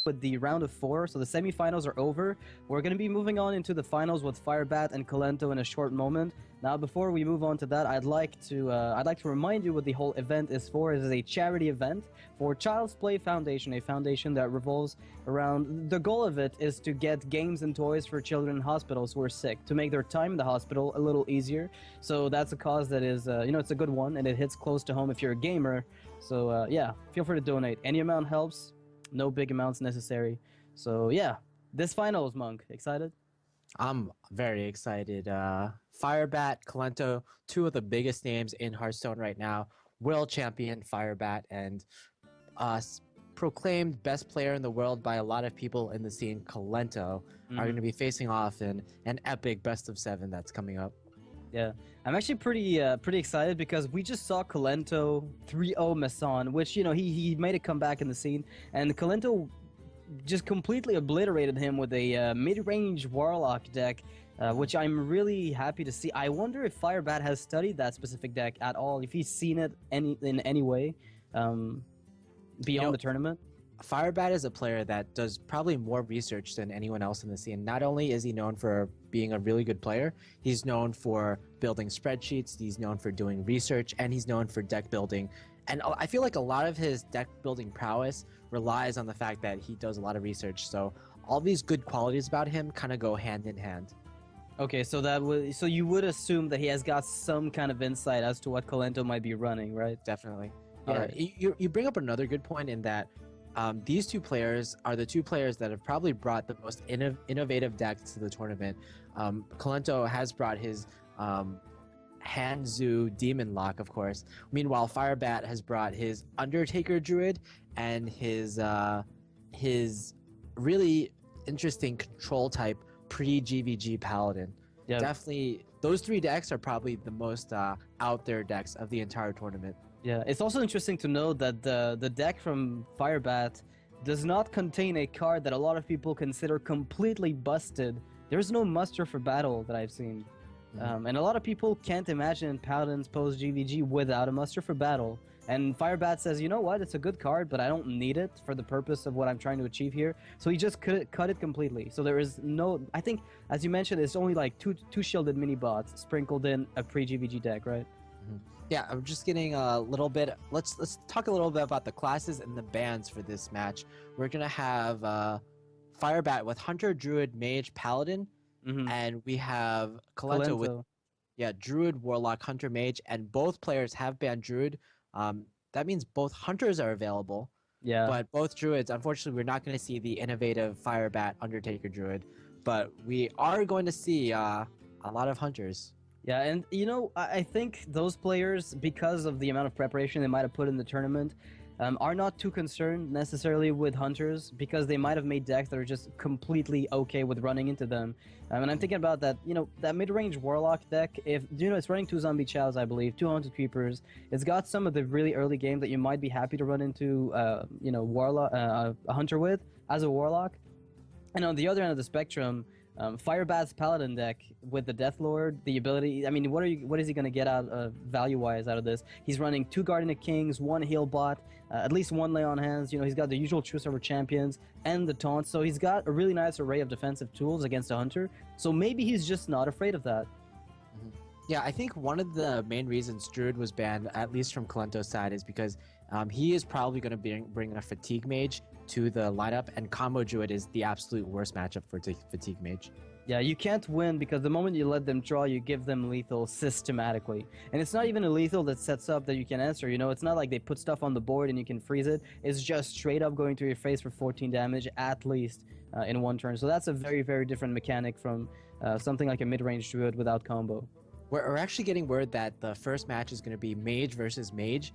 with the round of 4, so the semifinals are over. We're going to be moving on into the finals with Firebat and Kolento in a short moment. Now, before we move on to that, I'd like to remind you what the whole event is for. It is a charity event for Child's Play Foundation, a foundation that revolves around. The goal of it is to get games and toys for children in hospitals who are sick, to make their time in the hospital a little easier. So that's a cause that is, it's a good one, and it hits close to home if you're a gamer. So yeah, feel free to donate. Any amount helps. No big amounts necessary. So yeah, this finals, Monk. Excited? I'm very excited. Firebat, Kolento, two of the biggest names in Hearthstone right now. World champion Firebat and proclaimed best player in the world by a lot of people in the scene, Kolento, are going to be facing off in an epic best of 7 that's coming up. Yeah, I'm actually pretty excited because we just saw Kolento 3-0 Mason, which, he made a comeback in the scene, and Kolento just completely obliterated him with a mid-range Warlock deck, which I'm really happy to see. I wonder if Firebat has studied that specific deck at all, if he's seen it in any way beyond the tournament. Firebat is a player that does probably more research than anyone else in the scene. Not only is he known for being a really good player, he's known for building spreadsheets, he's known for doing research, and he's known for deck building. And I feel like a lot of his deck building prowess relies on the fact that he does a lot of research. So all these good qualities about him kind of go hand in hand. Okay, so so you would assume that he has got some kind of insight as to what Kolento might be running, right? Definitely. All Yeah, right. you bring up another good point in that these two players are the two players that have probably brought the most innovative decks to the tournament. Kolento has brought his Hanzu Demon Lock, of course. Meanwhile, Firebat has brought his Undertaker Druid and his really interesting control type pre-GVG Paladin. Yeah. Definitely, those 3 decks are probably the most out there decks of the entire tournament. Yeah, it's also interesting to note that the deck from Firebat does not contain a card that a lot of people consider completely busted. There's no muster for battle that I've seen. And a lot of people can't imagine Paladins post GVG without a muster for battle. And Firebat says, you know what, it's a good card, but I don't need it for the purpose of what I'm trying to achieve here. So he just cut it completely. So there is no, I think, as you mentioned, it's only like two shielded mini bots sprinkled in a pre-GVG deck, right? Yeah, I'm just getting a little bit. Let's talk a little bit about the classes and the bans for this match. We're gonna have Firebat with Hunter, Druid, Mage, Paladin, and we have Kolento with Druid, Warlock, Hunter, Mage, and both players have banned Druid. That means both Hunters are available. Yeah. But both Druids, unfortunately, we're not going to see the innovative Firebat Undertaker Druid, but we are going to see a lot of Hunters. Yeah, and I think those players, because of the amount of preparation they might have put in the tournament, are not too concerned necessarily with Hunters, because they might have made decks that are just completely okay with running into them. And I'm thinking about that, that mid-range Warlock deck, if, it's running 2 Zombie Chows, I believe, 2 Haunted Creepers. It's got some of the really early game that you might be happy to run into, Warlock, a Hunter with, as a Warlock. And on the other end of the spectrum, Firebat's Paladin deck with the Death Lord, the ability. I mean, what is he going to get out value-wise out of this? He's running 2 Guardian of Kings, 1 Heal Bot, at least 1 Lay on Hands. He's got the usual True Server Champions and the Taunt, so he's got a really nice array of defensive tools against a Hunter. So maybe he's just not afraid of that. Yeah, I think one of the main reasons Druid was banned, at least from Kolento's side, is because he is probably going to bring a Fatigue Mage to the lineup, and Combo Druid is the absolute worst matchup for Fatigue Mage. Yeah, you can't win because the moment you let them draw, you give them lethal systematically. And it's not even a lethal that sets up that you can answer, it's not like they put stuff on the board and you can freeze it. It's just straight up going to your face for 14 damage at least in 1 turn. So that's a very, very different mechanic from something like a mid-range Druid without combo. We're actually getting word that the first match is going to be Mage versus Mage.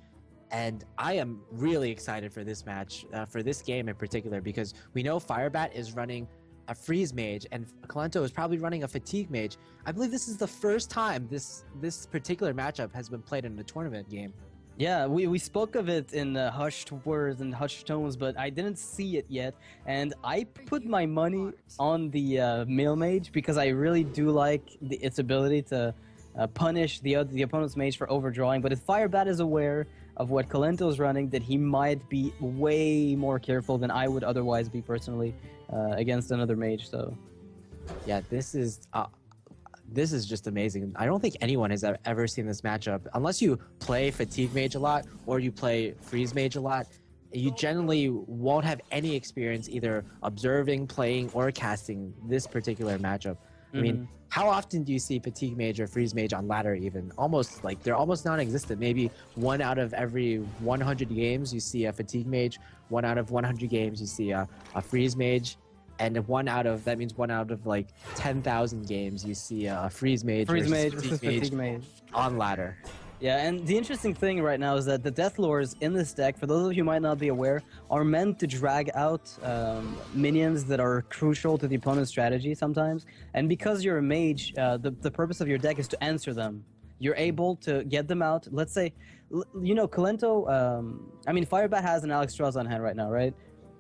And I am really excited for this match, for this game in particular, because we know Firebat is running a Freeze Mage, and Kolento is probably running a Fatigue Mage. I believe this is the first time this particular matchup has been played in a tournament game. Yeah, we spoke of it in hushed words and hushed tones, but I didn't see it yet. And I put my money on the Male Mage because I really do like its ability to punish the opponent's mage for overdrawing. But if Firebat is aware of what Kolento's running, that he might be way more careful than I would otherwise be personally against another mage. So, yeah, this is just amazing. I don't think anyone has ever seen this matchup. Unless you play Fatigue Mage a lot or you play Freeze Mage a lot, you generally won't have any experience either observing, playing, or casting this particular matchup. I mean, how often do you see Fatigue Mage or Freeze Mage on ladder even? Almost like they're almost non-existent. Maybe 1 out of every 100 games you see a Fatigue Mage, 1 out of 100 games you see a Freeze Mage, and that means 1 out of like 10,000 games you see a Freeze Mage versus Fatigue Mage on ladder. Yeah, and the interesting thing right now is that the Death Lords in this deck, for those of you who might not be aware, are meant to drag out minions that are crucial to the opponent's strategy sometimes. And because you're a mage, the purpose of your deck is to answer them. You're able to get them out. Let's say, you know, Kolento, Firebat has an Alexstrasza on hand right now, right?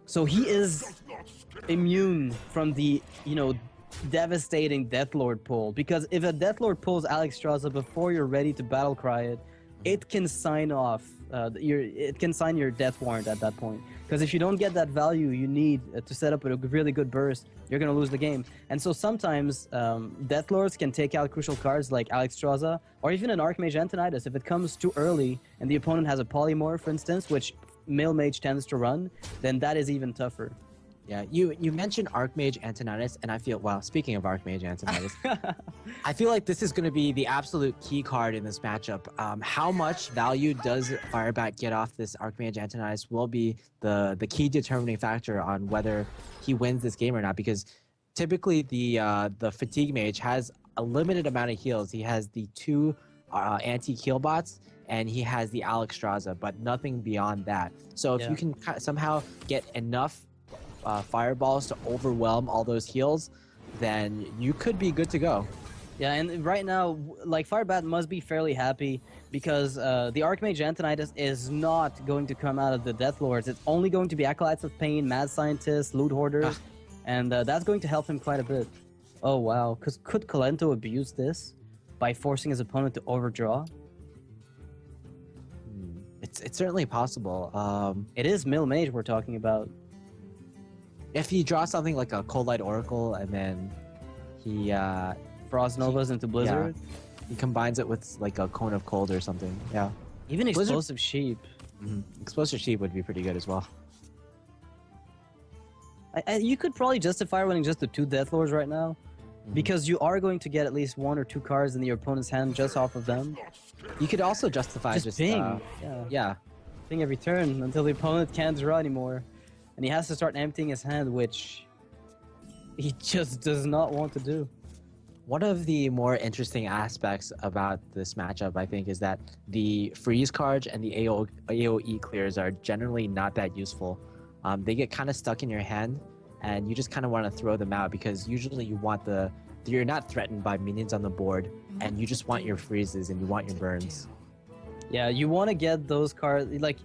So he is immune from the, devastating Deathlord pull, because if a Deathlord pulls Alexstrasza before you're ready to battle cry it, it can sign off your death warrant at that point. Because if you don't get that value you need to set up a really good burst, you're gonna lose the game. And so sometimes Deathlords can take out crucial cards like Alexstrasza or even an Archmage Antonidas if it comes too early and the opponent has a Polymorph, for instance, which Male Mage tends to run, then that is even tougher. Yeah, you mentioned Archmage Antonidas, and I feel, well, speaking of Archmage Antonidas, I feel like this is going to be the absolute key card in this matchup. How much value does Firebat get off this Archmage Antonidas will be the key determining factor on whether he wins this game or not, because typically the Fatigue Mage has a limited amount of heals. He has the 2 anti-heal bots, and he has the Alexstrasza, but nothing beyond that. So if you can somehow get enough fireballs to overwhelm all those heals, then you could be good to go. Yeah, and right now, like, Firebat must be fairly happy because the Archmage Antonidas is not going to come out of the Death Lords. It's only going to be Acolytes of Pain, Mad Scientists, Loot Hoarders, and that's going to help him quite a bit. Oh, wow. Because could Kolento abuse this by forcing his opponent to overdraw? It's certainly possible. It is Mil Mage we're talking about. If he draws something like a Cold Light Oracle and then he Frost Novas into Blizzard, he combines it with like a Cone of Cold or something. Yeah, even Explosive Sheep. Explosive Sheep would be pretty good as well. You could probably justify running just the 2 Death Lords right now, because you are going to get at least 1 or 2 cards in your opponent's hand just off of them. You could also justify just ping. Ping every turn until the opponent can't draw anymore. And he has to start emptying his hand, which he just does not want to do. One of the more interesting aspects about this matchup, I think, is that the freeze cards and the AoE clears are generally not that useful. They get kind of stuck in your hand, and you just kind of want to throw them out because usually you're not threatened by minions on the board, and you just want your freezes and you want your burns. Yeah, you want to get those cards, like...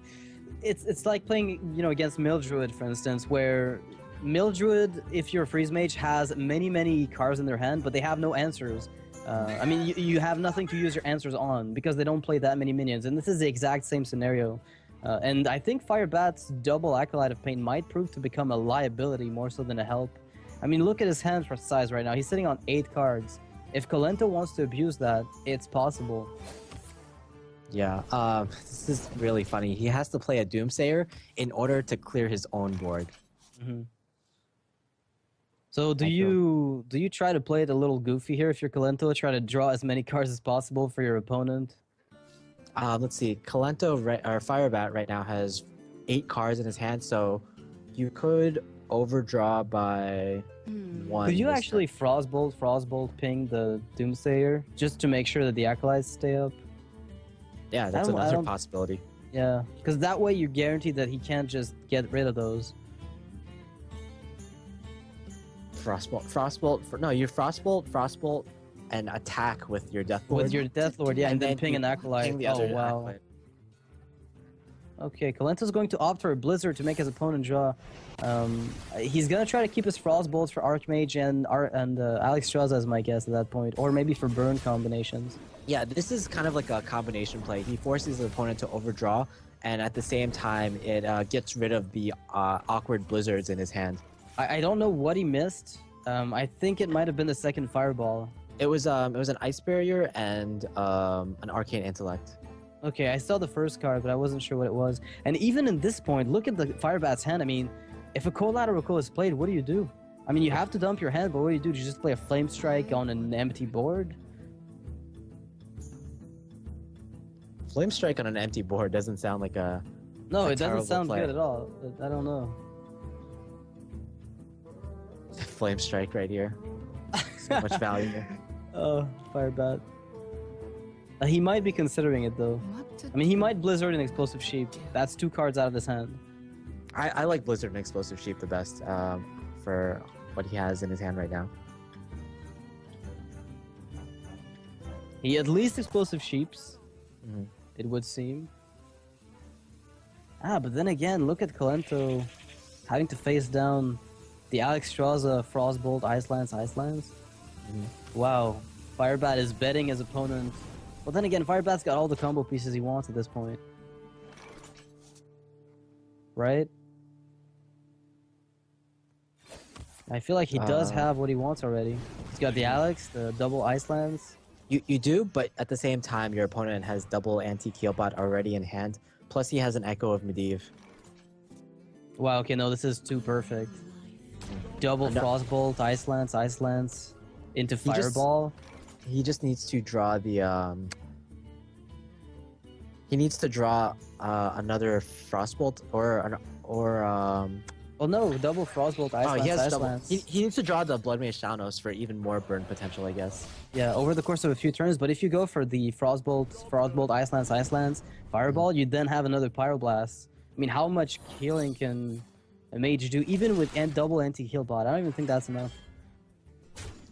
It's like playing, against Mildruid, for instance, where Mildruid, if you're a Freeze Mage, has many cards in their hand, but they have no answers. You have nothing to use your answers on because they don't play that many minions, and this is the exact same scenario. And I think Firebat's double Acolyte of Pain might prove to become a liability more so than a help. I mean, look at his hand size right now. He's sitting on 8 cards. If Kolento wants to abuse that, it's possible. Yeah, this is really funny. He has to play a Doomsayer in order to clear his own board. So do you try to play it a little goofy here if you're Kolento? Try to draw as many cards as possible for your opponent? Let's see. Kolento or Firebat right now has 8 cards in his hand, so you could overdraw by 1. Could you actually Frostbolt ping the Doomsayer just to make sure that the Acolytes stay up? Yeah, that's another possibility. Yeah, because that way you're guaranteed that he can't just get rid of those. You Frostbolt, and attack with your Death Lord. With your Death Lord, yeah, and then ping an Acolyte. Ping the other Acolyte. Okay, Kolento's going to opt for a Blizzard to make his opponent draw. He's gonna try to keep his Frost Bolts for Archmage and Alex Straza as my guess at that point, or maybe for burn combinations. Yeah, this is kind of like a combination play. He forces his opponent to overdraw, and at the same time, it gets rid of the awkward blizzards in his hand. I don't know what he missed. I think it might have been the second Fireball. It was an Ice Barrier and an Arcane Intellect. Okay, I saw the first card, but I wasn't sure what it was. And even in this point, look at the Firebat's hand. I mean, if a Collateral is played, what do you do? I mean, you have to dump your hand, but what do? Do you just play a Flame Strike on an empty board? Flame Strike on an empty board doesn't sound like a... No, a it doesn't terrible sound play. good at all. I don't know. Flame Strike right here. So much value here. Oh, Firebat. He might be considering it, though. I mean, he might Blizzard and Explosive Sheep. That's 2 cards out of his hand. I like Blizzard and Explosive Sheep the best for what he has in his hand right now. He at least Explosive Sheeps, Mhm. it would seem. But then again, look at Kolento having to face down the Alex Straza Frostbolt Icelands. Mhm. Wow. Firebat is betting his opponent. Well, then again, Firebat's got all the combo pieces he wants at this point. Right? I feel like he does have what he wants already. He's got the Alex, the double Icelands. You do, but at the same time, your opponent has double anti-Keelbot already in hand. Plus, he has an Echo of Medivh. Wow, okay, no, this is too perfect. Double No. Frostbolt, Icelands, into He just- Fireball. He just needs to draw the he needs to draw another Frostbolt Well, no, double Frostbolt, he has double. Icelands. He needs to draw the Blood Mage Thanos for even more burn potential, I guess. Yeah, over the course of a few turns, but if you go for the Frostbolt, Icelands, Fireball, you then have another Pyroblast. I mean, how much healing can a mage do, even with double anti-heal bot? I don't even think that's enough.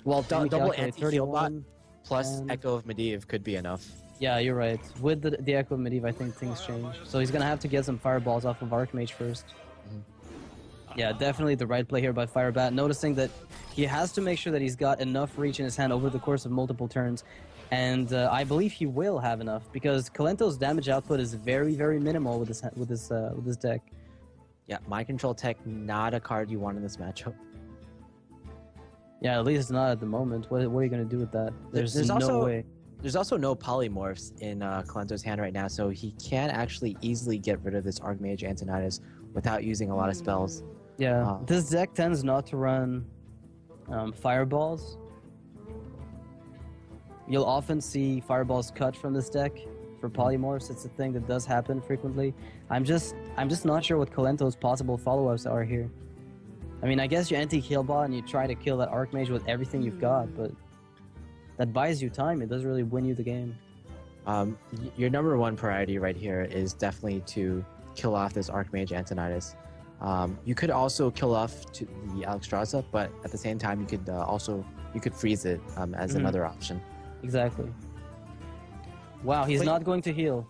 Well, Let me double calculate, anti-Keelbot 31, plus and- Echo of Medivh could be enough. Yeah, you're right. With the Echo of Medivh, I think things change. So he's gonna have to get some Fireballs off of Archmage first. Yeah, definitely the right play here by Firebat, noticing that he has to make sure that he's got enough reach in his hand over the course of multiple turns, and I believe he will have enough because Kolento's damage output is very, very minimal with this deck. Yeah, Mind Control Tech, not a card you want in this matchup. Yeah, at least not at the moment. What are you gonna do with that? There's no also- way. There's also no polymorphs in Kolento's hand right now, so he can actually easily get rid of this Archmage Antonidas without using a lot of spells. Yeah, this deck tends not to run Fireballs. You'll often see Fireballs cut from this deck for polymorphs. It's a thing that does happen frequently. I'm just not sure what Kolento's possible follow-ups are here. I mean, I guess you anti-kill bot and you try to kill that Archmage with everything you've got, but that buys you time. It doesn't really win you the game. Your number one priority right here is definitely to kill off this Archmage Antonidas. You could also kill off to the Alexstrasza, but at the same time, you could freeze it as another option. Exactly. Wow, he's Wait. not going to heal.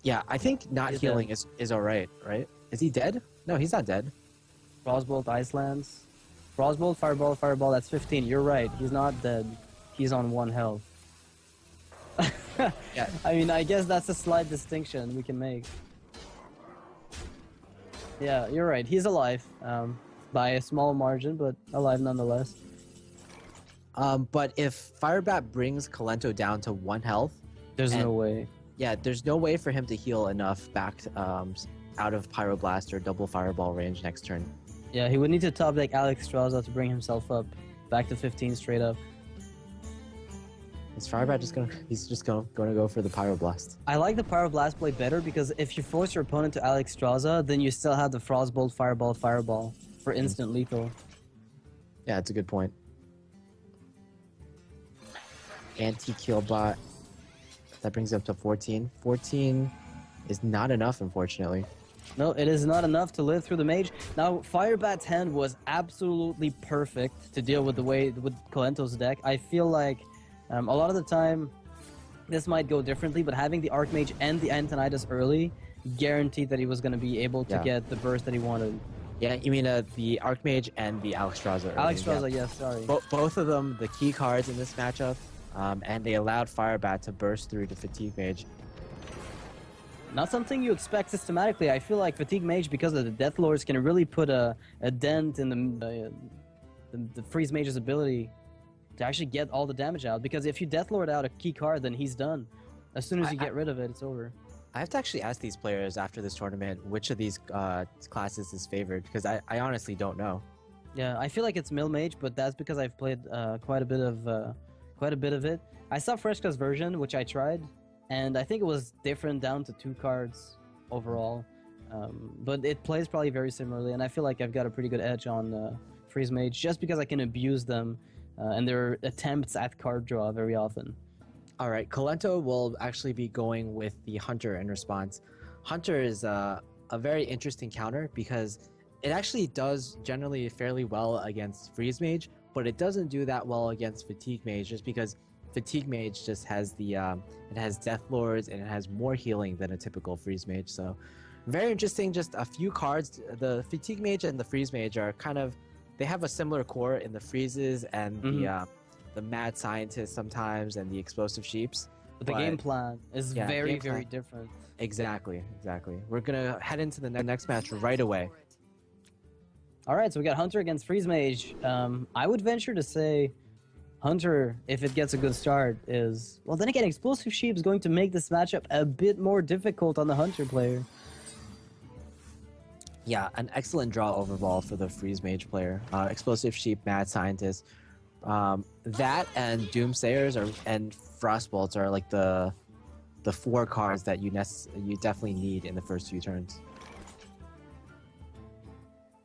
Yeah, I think not He's healing is all right, right? Is he dead? No, he's not dead. Frostbolt, Icelands. Frostbolt, Fireball, that's 15. You're right, he's not dead. He's on 1 health. Yeah. I mean, I guess that's a slight distinction we can make. Yeah, you're right. He's alive, by a small margin, but alive nonetheless. But if Firebat brings Kolento down to 1 health, There's And- no way. yeah, there's no way for him to heal enough back out of Pyroblast or double Fireball range next turn. Yeah, he would need to top deck Alex Straza to bring himself up back to 15 straight up. Is Firebat just gonna go for the Pyroblast? I like the Pyroblast play better because if you force your opponent to Alex Straza, then you still have the Frostbolt, Fireball for instant lethal. Yeah, it's a good point. Anti-Keelbot. That brings up to 14. 14 is not enough, unfortunately. No, it is not enough to live through the mage. Now, Firebat's hand was absolutely perfect to deal with with Kolento's deck. I feel like a lot of the time, this might go differently, but having the Archmage and the Antonidas early guaranteed that he was going to be able to get the burst that he wanted. Yeah, you mean the Archmage and the Alexstrasza. Alexstrasza, yes, sorry. Both of them, the key cards in this matchup, and they allowed Firebat to burst through the Fatigue Mage. Not something you expect systematically. I feel like Fatigue Mage, because of the Death Lords, can really put a dent in the Freeze Mage's ability to actually get all the damage out. Because if you Death Lord out a key card, then he's done. As soon as you get rid of it, it's over. I have to actually ask these players after this tournament which of these classes is favored, because I honestly don't know. Yeah, I feel like it's Mill Mage, but that's because I've played quite a bit of it. I saw Fresca's version, which I tried, and I think it was different down to 2 cards overall. But it plays probably very similarly, and I feel like I've got a pretty good edge on Freeze Mage just because I can abuse them and their attempts at card draw very often. All right, Kolento will actually be going with the Hunter in response. Hunter is a very interesting counter because it actually does generally fairly well against Freeze Mage, but it doesn't do that well against Fatigue Mage just because Fatigue Mage just has the it has Death Lords and it has more healing than a typical Freeze Mage. So very interesting. Just a few cards. The Fatigue Mage and the Freeze Mage are kind of, they have a similar core in the freezes and the Mad Scientist sometimes and the Explosive Sheeps. But the game plan is very different. Exactly. We're gonna head into the next match right away. All right, so we got Hunter against Freeze Mage. I would venture to say Hunter, if it gets a good start, is... Well, then again, Explosive Sheep is going to make this matchup a bit more difficult on the Hunter player. Yeah, an excellent draw overall for the Freeze Mage player. Explosive Sheep, Mad Scientist. That and Doomsayers and Frostbolts are like the 4 cards that you definitely need in the first few turns.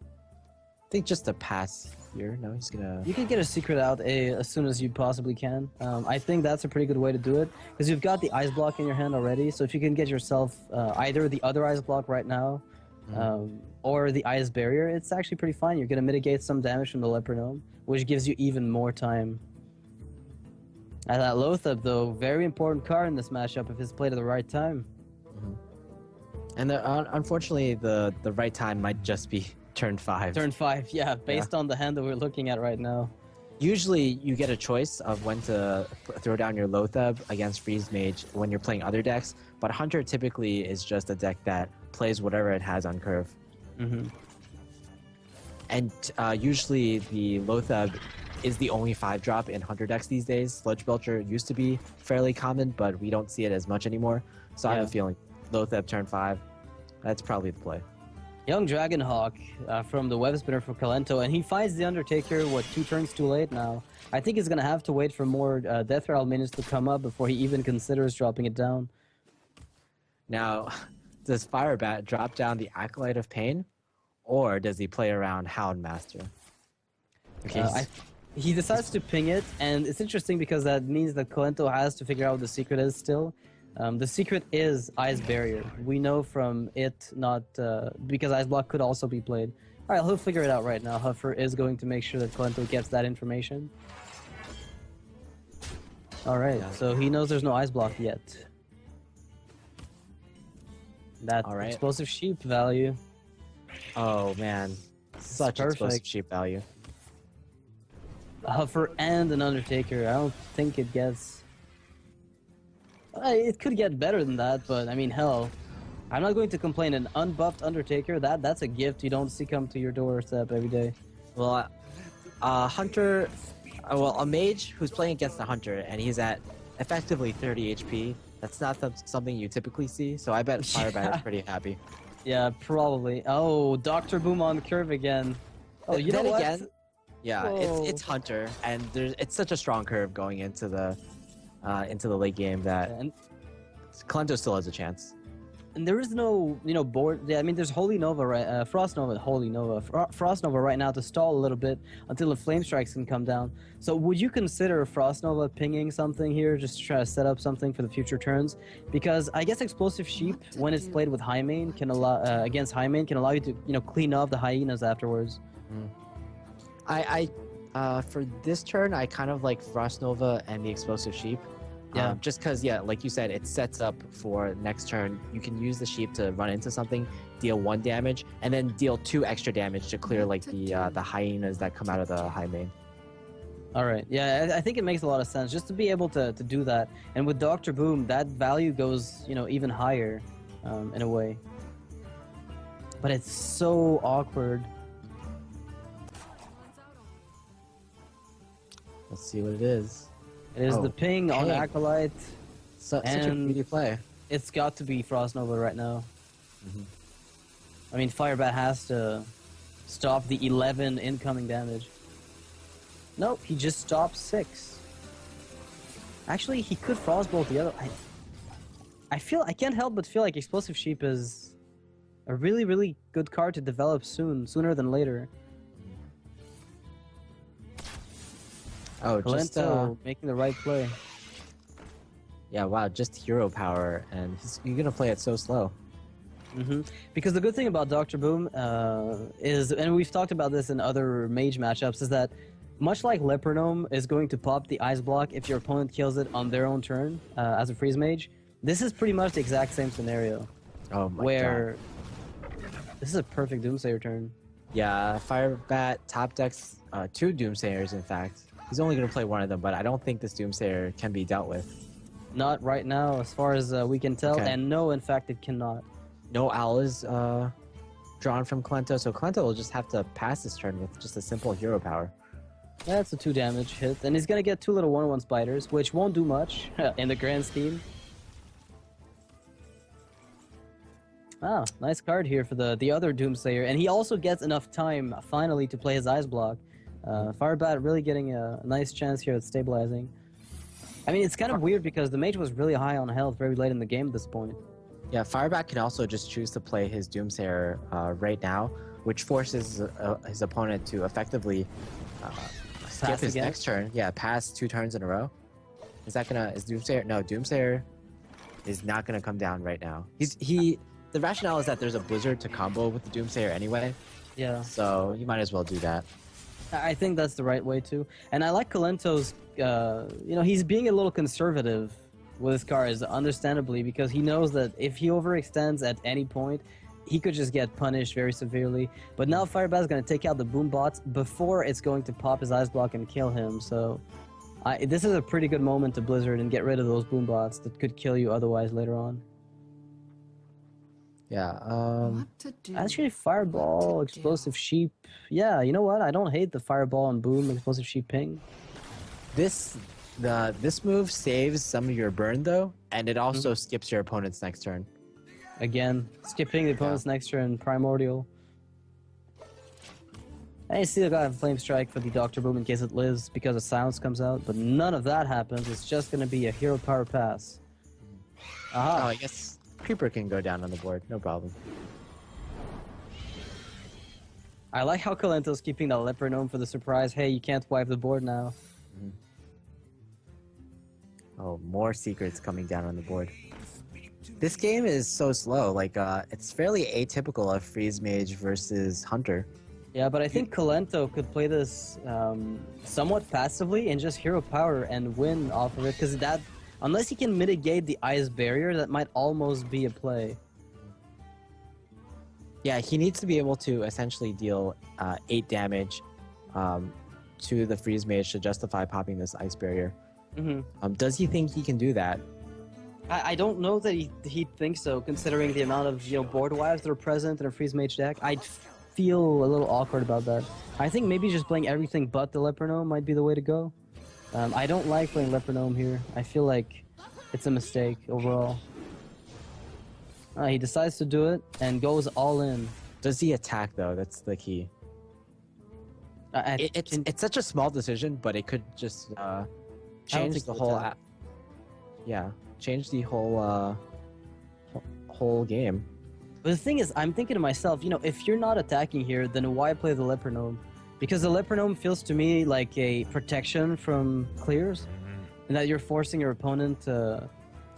I think just a pass here. No, he's gonna... You can get a secret out as soon as you possibly can. I think that's a pretty good way to do it because you've got the Ice Block in your hand already. So if you can get yourself either the other Ice Block right now or the Ice Barrier, it's actually pretty fine. You're gonna mitigate some damage from the Leper Gnome, which gives you even more time. And that Lothab, though, very important card in this matchup if it's played at the right time. And unfortunately, the right time might just be turn 5. Turn 5, yeah, based on the hand that we're looking at right now. Usually, you get a choice of when to throw down your Lothab against Freeze Mage when you're playing other decks, but Hunter typically is just a deck that plays whatever it has on curve. And usually the Lothab is the only 5-drop in Hunter decks these days. Sludge Belcher used to be fairly common, but we don't see it as much anymore. So I have a feeling Lothab turn 5, that's probably the play. Young Dragonhawk from the Web Spinner for Kolento, and he finds the Undertaker, 2 turns too late now. I think he's going to have to wait for more Death Rattle minions to come up before he even considers dropping it down. Now, does Firebat drop down the Acolyte of Pain, or does he play around Houndmaster? Okay. He decides to ping it, and it's interesting because that means that Kolento has to figure out what the secret is still. The secret is Ice Barrier. We know from it, not because Ice Block could also be played. All right, he'll figure it out right now. Huffer is going to make sure that Kolento gets that information. All right, so he knows there's no Ice Block yet. That Explosive Sheep value. Oh man, such Explosive Sheep value. Huffer and an Undertaker. I don't think it gets... It could get better than that, but I mean, hell, I'm not going to complain. An unbuffed Undertaker, that's a gift you don't see come to your doorstep every day. Well, Hunter, a mage who's playing against a Hunter and he's at effectively 30 HP, that's not something you typically see, so I bet Firebat is pretty happy. Yeah, probably. Oh, Dr. Boom on the curve again. Oh, you know what? Again, yeah, it's Hunter, and it's such a strong curve going into the late game that Kolento still has a chance. And there is no, board. Yeah, I mean, there's Holy Nova, right? Frost Nova right now to stall a little bit until the Flame Strikes can come down. So would you consider Frost Nova pinging something here just to try to set up something for the future turns? Because I guess Explosive Sheep, when it's played with High Main, can allow against High Main, can allow you to, clean up the Hyenas afterwards. For this turn, I kind of like Frost Nova and the Explosive Sheep. Yeah. Just because, yeah, like you said, it sets up for next turn. You can use the sheep to run into something, deal 1 damage, and then deal 2 extra damage to clear like the hyenas that come out of the high main. All right. Yeah, I think it makes a lot of sense just to be able to do that. And with Dr. Boom, that value goes, even higher in a way. But it's so awkward. Let's see what it is. It is the ping on Acolyte. Such a beauty play. It's got to be Frost Nova right now. I mean, Firebat has to stop the 11 incoming damage. Nope, he just stopped 6. Actually, he could Frostbolt the other. I can't help but feel like Explosive Sheep is a really, really good card to develop sooner than later. Oh, Kolento making the right play. Yeah, wow, just hero power, and you're gonna play it so slow. Because the good thing about Dr. Boom is, and we've talked about this in other mage matchups, is that much like Lepernome is going to pop the ice block if your opponent kills it on their own turn as a freeze mage, this is pretty much the exact same scenario. Oh my god. This is a perfect Doomsayer turn. Yeah, Firebat top decks 2 Doomsayers, in fact. He's only going to play 1 of them, but I don't think this Doomsayer can be dealt with. Not right now, as far as we can tell, and no, in fact, it cannot. No owl is drawn from Kolento, so Kolento will just have to pass this turn with just a simple hero power. That's a 2 damage hit, and he's going to get 2 little 1/1 spiders, which won't do much in the grand scheme. Ah, nice card here for the other Doomsayer, and he also gets enough time finally to play his ice block. Firebat really getting a nice chance here at stabilizing. I mean, it's kind of weird because the mage was really high on health very late in the game at this point. Yeah, Firebat can also just choose to play his Doomsayer right now, which forces his opponent to effectively skip his next turn. Yeah, pass 2 turns in a row. Is Doomsayer? No, Doomsayer is not gonna come down right now. The rationale is that there's a Blizzard to combo with the Doomsayer anyway. Yeah. So you might as well do that. I think that's the right way too. And I like Kolento's, he's being a little conservative with his cards, understandably, because he knows that if he overextends at any point, he could just get punished very severely. But now Firebat's going to take out the boom bots before it's going to pop his ice block and kill him. So this is a pretty good moment to Blizzard and get rid of those boom bots that could kill you otherwise later on. Yeah, actually, Fireball, Explosive Sheep. Yeah, you know what? I don't hate the Fireball and Boom, Explosive Sheep ping. This move saves some of your burn though, and it also skips your opponent's next turn. Again, skipping the opponent's next turn, Primordial. I still got a Flame Strike for the Dr. Boom in case it lives because a silence comes out, but none of that happens. It's just going to be a hero power pass. Aha. Oh, I guess Creeper can go down on the board, no problem. I like how Kolento's keeping the Lepernome for the surprise. Hey, you can't wipe the board now. Oh, more secrets coming down on the board. This game is so slow. Like, it's fairly atypical of Freeze Mage versus Hunter. Yeah, but I think Kolento could play this somewhat passively and just hero power and win off of it, because that, unless he can mitigate the ice barrier, that might almost be a play. Yeah, he needs to be able to essentially deal 8 damage to the Freeze Mage to justify popping this ice barrier. Does he think he can do that? I don't know that he thinks so, considering the amount of board wipes that are present in a Freeze Mage deck. I'd feel a little awkward about that. I think maybe just playing everything but the Lepernome might be the way to go. I don't like playing Lepernome here. I feel like it's a mistake overall. He decides to do it and goes all in. Does he attack though? That's the key. It's such a small decision, but it could just change the whole change the whole game. But the thing is, I'm thinking to myself, if you're not attacking here, then why play the Lepernome? Because the Lepernome feels to me like a protection from clears, and that you're forcing your opponent to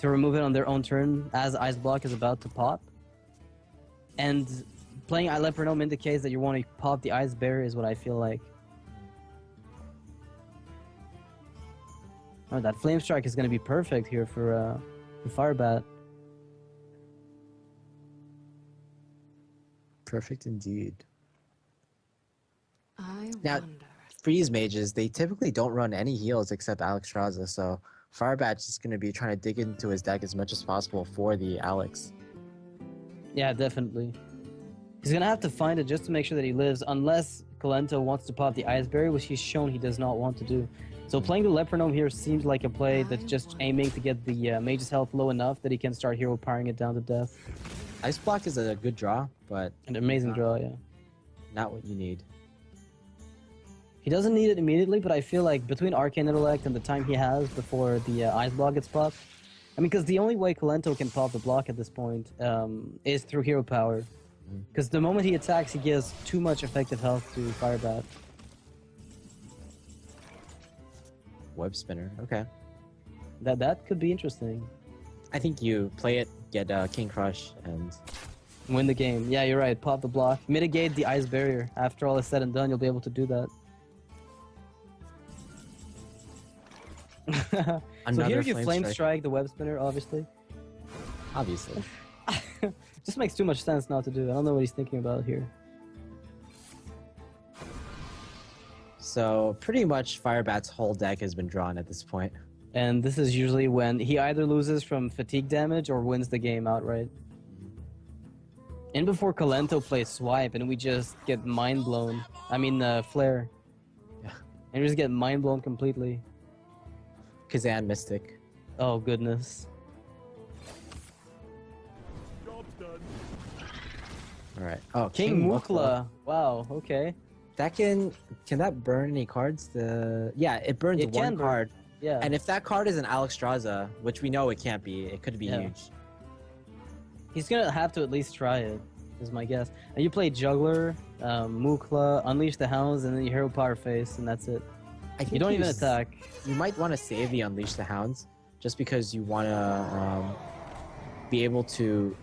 remove it on their own turn as Ice Block is about to pop. And playing Lepernome indicates that you want to pop the Ice Barrier is what I feel like. Oh, that Flame Strike is going to be perfect here for Firebat. Perfect indeed. I Now, wonder. freeze mages, they typically don't run any heals except Alexstrasza, so Firebat's just going to be trying to dig into his deck as much as possible for the Alex. Yeah, definitely. He's going to have to find it just to make sure that he lives, unless Kolento wants to pop the Ice Barrier, which he's shown he does not want to do. So playing the Lepronome here seems like a play that's just aiming to get the mage's health low enough that he can start hero powering it down to death. Ice Block is a good draw, but An amazing draw, yeah. not what you need. He doesn't need it immediately, but I feel like between Arcane Intellect and the time he has before the Ice Block gets popped, I mean, because the only way Kolento can pop the block at this point is through hero power. Because the moment he attacks, he gives too much effective health to Firebat. Web Spinner, okay. That could be interesting. I think you play it, get King Crush, and Win the game. Yeah, you're right. Pop the block. Mitigate the Ice Barrier. After all is said and done, you'll be able to do that. So here you Flame Strike the Web Spinner, obviously. Obviously. Just makes too much sense not to do. I don't know what he's thinking about here. So pretty much Firebat's whole deck has been drawn at this point. And this is usually when he either loses from fatigue damage or wins the game outright. And before Kolento plays Swipe and we just get mind blown. I mean, Flare. Yeah. And we just get mind blown completely. Kazan Mystic. Oh, goodness. Alright. Oh, King Mukla. Wow, okay. That can that burn any cards? Yeah, it burns It one can burn. card. Yeah. And if that card is an Alexstrasza, which we know it can't be, it could be Yeah. huge. He's gonna have to at least try it, is my guess. And you play Juggler, Mukla, Unleash the Hounds, and then you Hero Power Face, and that's it. I think You don't even attack. You might want to save the Unleash the Hounds, just because you want to be able to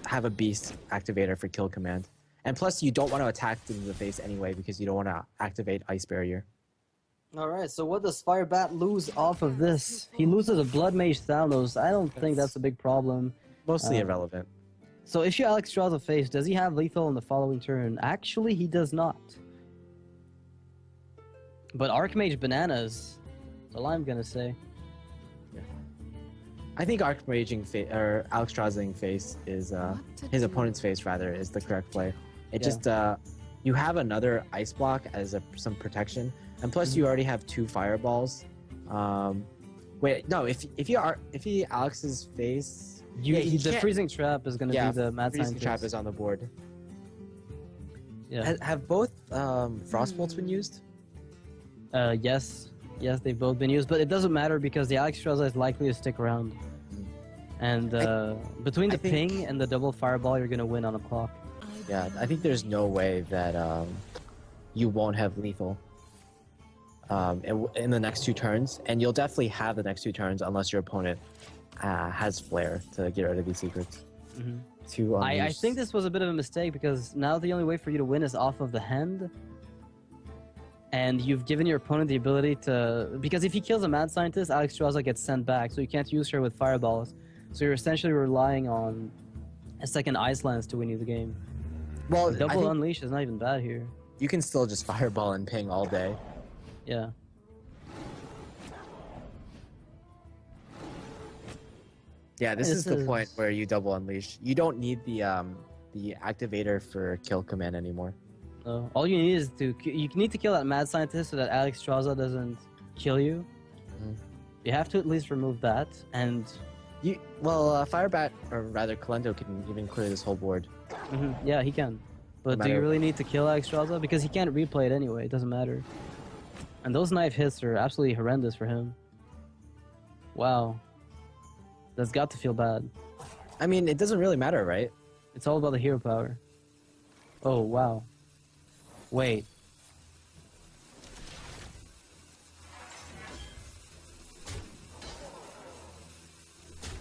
have a Beast activator for Kill Command. And plus, you don't want to attack into the face anyway, because you don't want to activate Ice Barrier. Alright, so what does Firebat lose off of this? He loses a Blood Mage Thanos. I don't think that's a big problem. Mostly irrelevant. So if you Alexstrasza face, does he have lethal in the following turn? Actually, he does not. But Archmage Bananas, that's all I'm gonna say. I think Archmaging or Alexstraszaing face is his opponent's face rather is the correct play. It just you have another ice block as some protection, and plus you already have 2 fireballs. Wait, no, if he Alex's face, The freezing trap is gonna be the mad freezing scientist. trap is on the board. Yeah. Have both Frostbolts been used? Yes, they've both been used, but it doesn't matter because the Alexstrasza is likely to stick around. And between the ping and the double fireball, you're gonna win on a clock. Yeah, I think there's no way that you won't have lethal in the next 2 turns, and you'll definitely have the next 2 turns unless your opponent has Flare to get rid of these secrets. I think this was a bit of a mistake because now the only way for you to win is off of the hand. And you've given your opponent the ability to... Because if he kills a Mad Scientist, Alexstrasza gets sent back, so you can't use her with Fireballs. So you're essentially relying on a second Ice Lance to win you the game. Well, Double Unleash is not even bad here. You can still just Fireball and ping all day. Yeah. Yeah, this is the point where you double Unleash. You don't need the activator for Kill Command anymore. All you need is you need to kill that Mad Scientist so that Alexstrasza doesn't kill you. You have to at least remove that, and... Firebat, or rather Kolento, can even clear this whole board. Yeah, he can. But do you really need to kill Alexstrasza? Because he can't replay it anyway, it doesn't matter. And those knife hits are absolutely horrendous for him. Wow. That's got to feel bad. I mean, it doesn't really matter, right? It's all about the hero power. Oh, wow. Wait.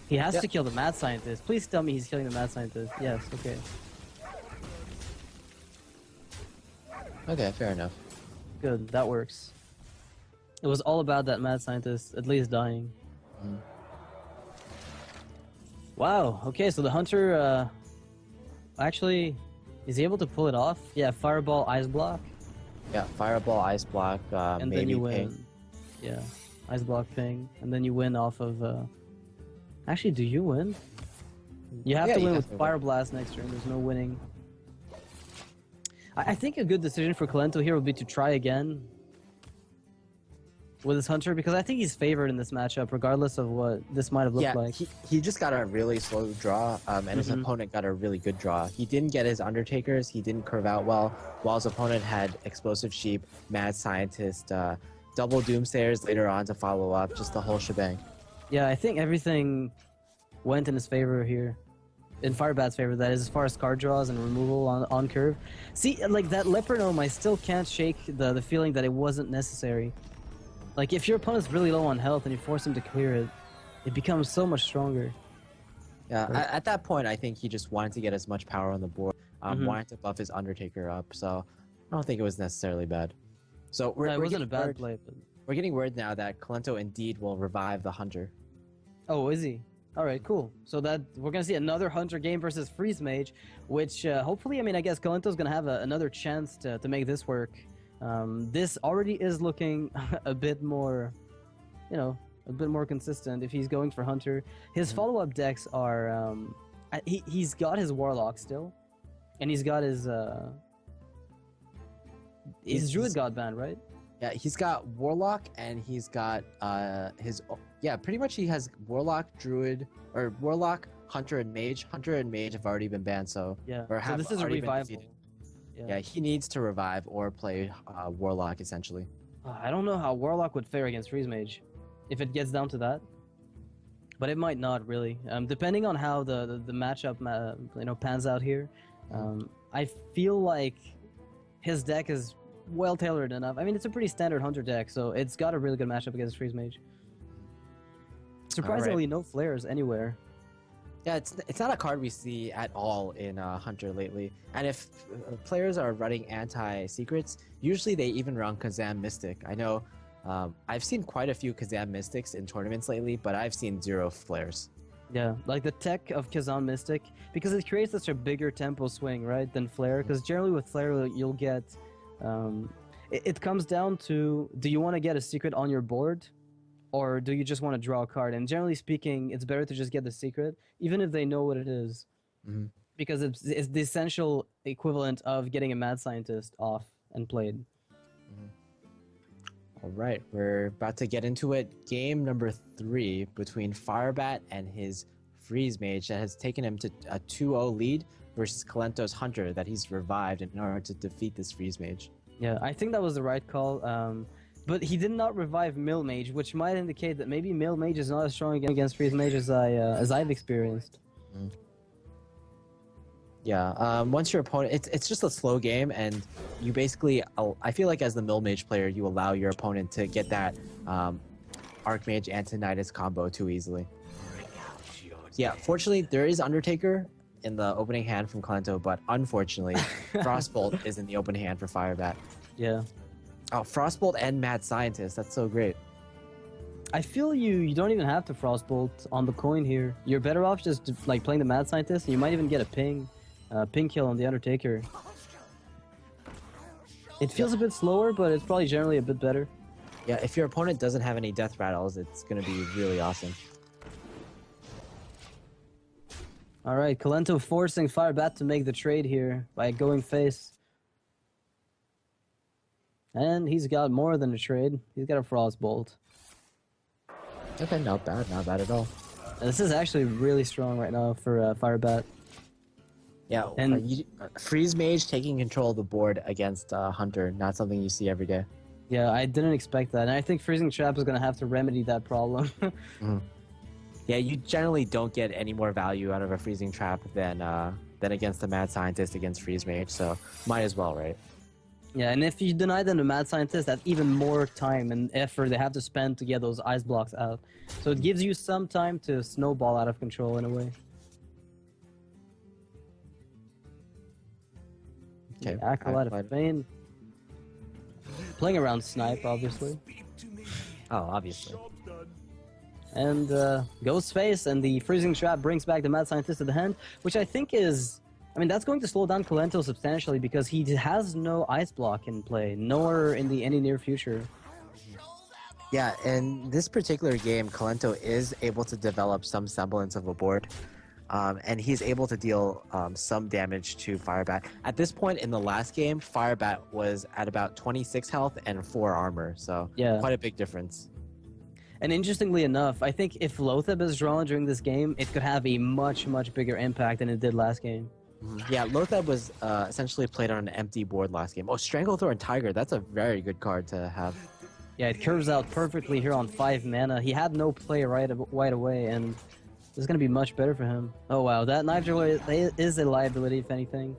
He has to kill the Mad Scientist. Please tell me he's killing the Mad Scientist. Yes, okay. Okay, fair enough. Good, that works. It was all about that mad scientist at least dying. Mm. Wow. Okay, so the hunter actually is he able to pull it off? Yeah, fireball, ice block, Yeah, fireball, ice block, and then maybe you win. ping. Yeah, ice block ping, and then you win off of. Actually, do you win? You have Yeah, to you win have with to win. fire blast next turn. There's no winning. I think a good decision for Kolento here would be to try again with his hunter because I think he's favored in this matchup, regardless of what this might have looked Yeah, like. he just got a really slow draw, and his Mhm. opponent got a really good draw. He didn't get his Undertakers, he didn't curve out well, while his opponent had Explosive Sheep, Mad Scientist, double Doomsayers later on to follow up, just the whole shebang. Yeah, I think everything went in his favor here. In Firebat's favor, that is, as far as card draws and removal on curve. See, like that Leopard Gnome, I still can't shake the feeling that it wasn't necessary. Like, if your opponent's really low on health and you force him to clear it, it becomes so much stronger. Yeah, Right. at that point, I think he just wanted to get as much power on the board, Mhm. wanted to buff his Undertaker up, so I don't think it was necessarily bad. So we're, No, it we're wasn't a getting bad word, play, but... we're getting word now that Kolento indeed will revive the Hunter. Oh, is he? Alright, cool. So that we're gonna see another Hunter game versus Freeze Mage, which hopefully, I mean, I guess Kolento's gonna have another chance to make this work. This already is looking a bit more, you know, a bit more consistent if he's going for Hunter. His Mhm. follow-up decks are, he's got his Warlock still, and he's got his Druid God Band, right? Yeah, he's got Warlock and he's got pretty much he has Warlock, Druid, or Warlock, Hunter, and Mage. Hunter and Mage have already been banned, so Yeah. or So have this is a already been revival. defeated. Yeah. Yeah, he needs to revive or play Warlock essentially. I don't know how Warlock would fare against Freeze Mage, if it gets down to that. But it might not really, depending on how the matchup pans out here. I feel like his deck is well tailored enough. I mean, it's a pretty standard Hunter deck, so it's got a really good matchup against Freeze Mage. Surprisingly, no flares anywhere. Yeah, it's not a card we see at all in Hunter lately. And if players are running anti-secrets, usually they even run Kazam Mystic. I know I've seen quite a few Kazam Mystics in tournaments lately, but I've seen 0 flares. Yeah, like the tech of Kazan Mystic, because it creates such a bigger tempo swing, right, than Flare. Because generally with Flare, you'll get... it comes down to, do you want to get a secret on your board? Or do you just want to draw a card? And generally speaking, it's better to just get the secret, even if they know what it is. Mm-hmm. Because it's the essential equivalent of getting a Mad Scientist off and played. All right, we're about to get into it. Game number 3 between Firebat and his Freeze Mage that has taken him to a 2-0 lead versus Kolento's Hunter that he's revived in order to defeat this Freeze Mage. Yeah, I think that was the right call. But he did not revive Mill Mage, which might indicate that maybe Mill Mage is not as strong against Freeze Mage as I've experienced. Yeah, once your opponent, it's just a slow game, and you basically, I feel like as the Mill Mage player, you allow your opponent to get that Archmage Antonidas combo too easily. Yeah, fortunately, there is Undertaker in the opening hand from Kolento, but unfortunately, Frostbolt is in the open hand for Firebat. Yeah. Oh, Frostbolt and Mad Scientist, that's so great. I feel you don't even have to Frostbolt on the coin here. You're better off just like playing the Mad Scientist, and you might even get a ping kill on the Undertaker. It feels a bit slower, but it's probably generally a bit better. Yeah, if your opponent doesn't have any death rattles, it's going to be really awesome. Alright, Kolento forcing Firebat to make the trade here by going face. And he's got more than a trade. He's got a Frostbolt. Okay, not bad at all. And this is actually really strong right now for Firebat. Yeah, And- Freeze Mage taking control of the board against Hunter, not something you see every day. Yeah, I didn't expect that. And I think Freezing Trap is going to have to remedy that problem. Yeah, you generally don't get any more value out of a Freezing Trap than against the Mad Scientist against Freeze Mage, so might as well, right? Yeah, and if you deny them the Mad Scientist, that's even more time and effort they have to spend to get those ice blocks out. So it gives you some time to snowball out of control in a way. Okay. Acolyte of Fame. Playing around Snipe, obviously. Oh, obviously. And Ghostface and the Freezing Trap brings back the Mad Scientist to the hand, which I think is... I mean, that's going to slow down Kolento substantially because he has no Ice Block in play, nor in the any near future. Yeah, in this particular game, Kolento is able to develop some semblance of a board. And he's able to deal some damage to Firebat. At this point in the last game, Firebat was at about 26 health and 4 armor, so Yeah. quite a big difference. And interestingly enough, I think if Lotheb is drawn during this game, it could have a much, much bigger impact than it did last game. Yeah, Lotheb was essentially played on an empty board last game. Oh, Stranglethorn Tiger, that's a very good card to have. Yeah, it curves out perfectly here on 5 mana. He had no play right away, and this is going to be much better for him. Oh wow, that Knife Juggler is a liability, if anything.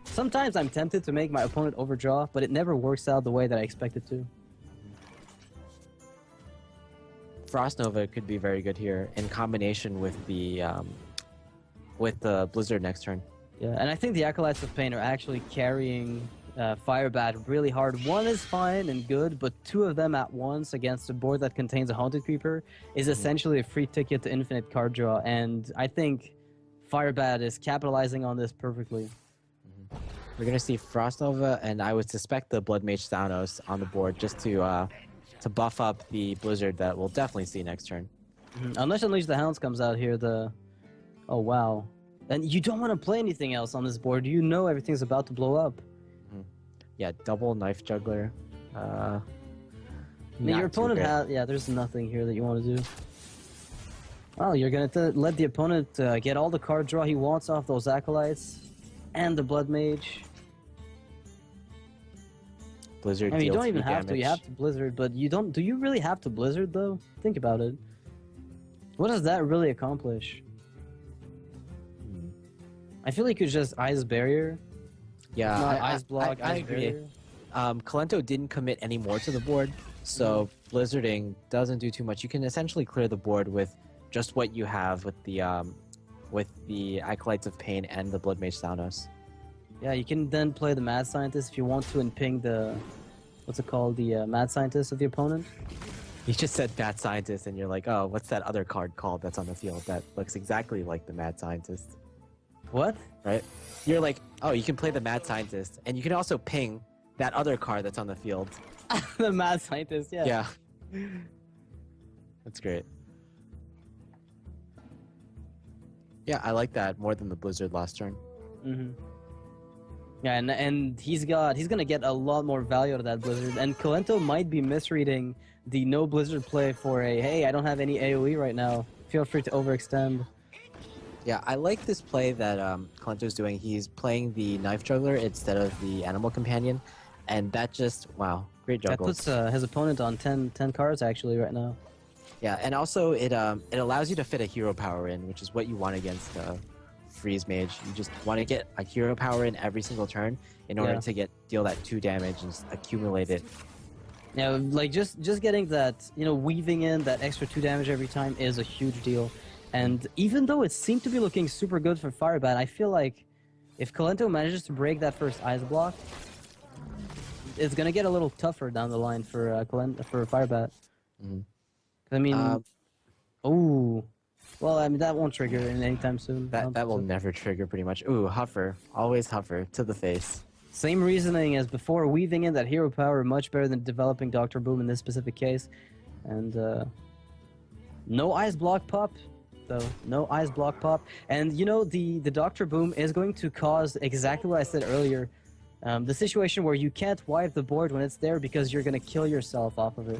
Sometimes I'm tempted to make my opponent overdraw, but it never works out the way that I expect it to. Frost Nova could be very good here in combination with the Blizzard next turn. Yeah, and I think the Acolytes of Pain are actually carrying Firebat really hard. One is fine and good, but 2 of them at once against a board that contains a Haunted Creeper is essentially a free ticket to infinite card draw, and I think Firebat is capitalizing on this perfectly. We're going to see Frost Nova, and I would suspect the Blood Mage Thanos on the board just to buff up the Blizzard that we'll definitely see next turn. Unless Unleash the Hounds comes out here, Oh wow. And you don't want to play anything else on this board. You know everything's about to blow up. Yeah, double Knife Juggler. Your opponent has... Yeah, there's nothing here that you want to do. Oh, you're going to let the opponent get all the card draw he wants off those Acolytes and the Blood Mage. Blizzard. I mean, you don't even have damage. to. You have to Blizzard, but you don't... Do you really have to Blizzard, though? Think about it. What does that really accomplish? I feel like you could just Ice Barrier. Yeah, Ice Block, I Ice agree. Barrier. Kolento didn't commit any more to the board, so Blizzarding doesn't do too much. You can essentially clear the board with just what you have with the Acolytes of Pain and the Blood Mage Thanos. Yeah, you can then play the Mad Scientist if you want to and ping the... What's it called? The Mad Scientist of the opponent. You just said Mad Scientist, and you're like, oh, what's that other card called that's on the field that looks exactly like the Mad Scientist? What? Right? You're like, oh, you can play the Mad Scientist, and you can also ping that other card that's on the field. The Mad Scientist, yeah. Yeah. That's great. Yeah, I like that more than the Blizzard last turn. Yeah, and he's gonna get a lot more value out of that Blizzard, and Kolento might be misreading the no Blizzard play for a, hey, I don't have any AoE right now. Feel free to overextend. Yeah, I like this play that Kolento's doing. He's playing the Knife Juggler instead of the Animal Companion, and that just, wow, great juggles. That puts his opponent on 10 cards, actually, right now. Yeah, and also it allows you to fit a hero power in, which is what you want against Freeze Mage. You just want to get a hero power in every single turn in order to deal that 2 damage and just accumulate it. Yeah, like just getting that, weaving in that extra 2 damage every time is a huge deal. And even though it seemed to be looking super good for Firebat, I feel like if Kolento manages to break that first Ice Block, it's gonna get a little tougher down the line for Firebat. I mean, that won't trigger anytime soon. That will never trigger, pretty much. Ooh, Huffer, always Huffer to the face. Same reasoning as before, weaving in that hero power much better than developing Dr. Boom in this specific case, and no Ice Block pop. No Ice Block pop. And the Dr. Boom is going to cause exactly what I said earlier. The situation where you can't wipe the board when it's there because you're going to kill yourself off of it.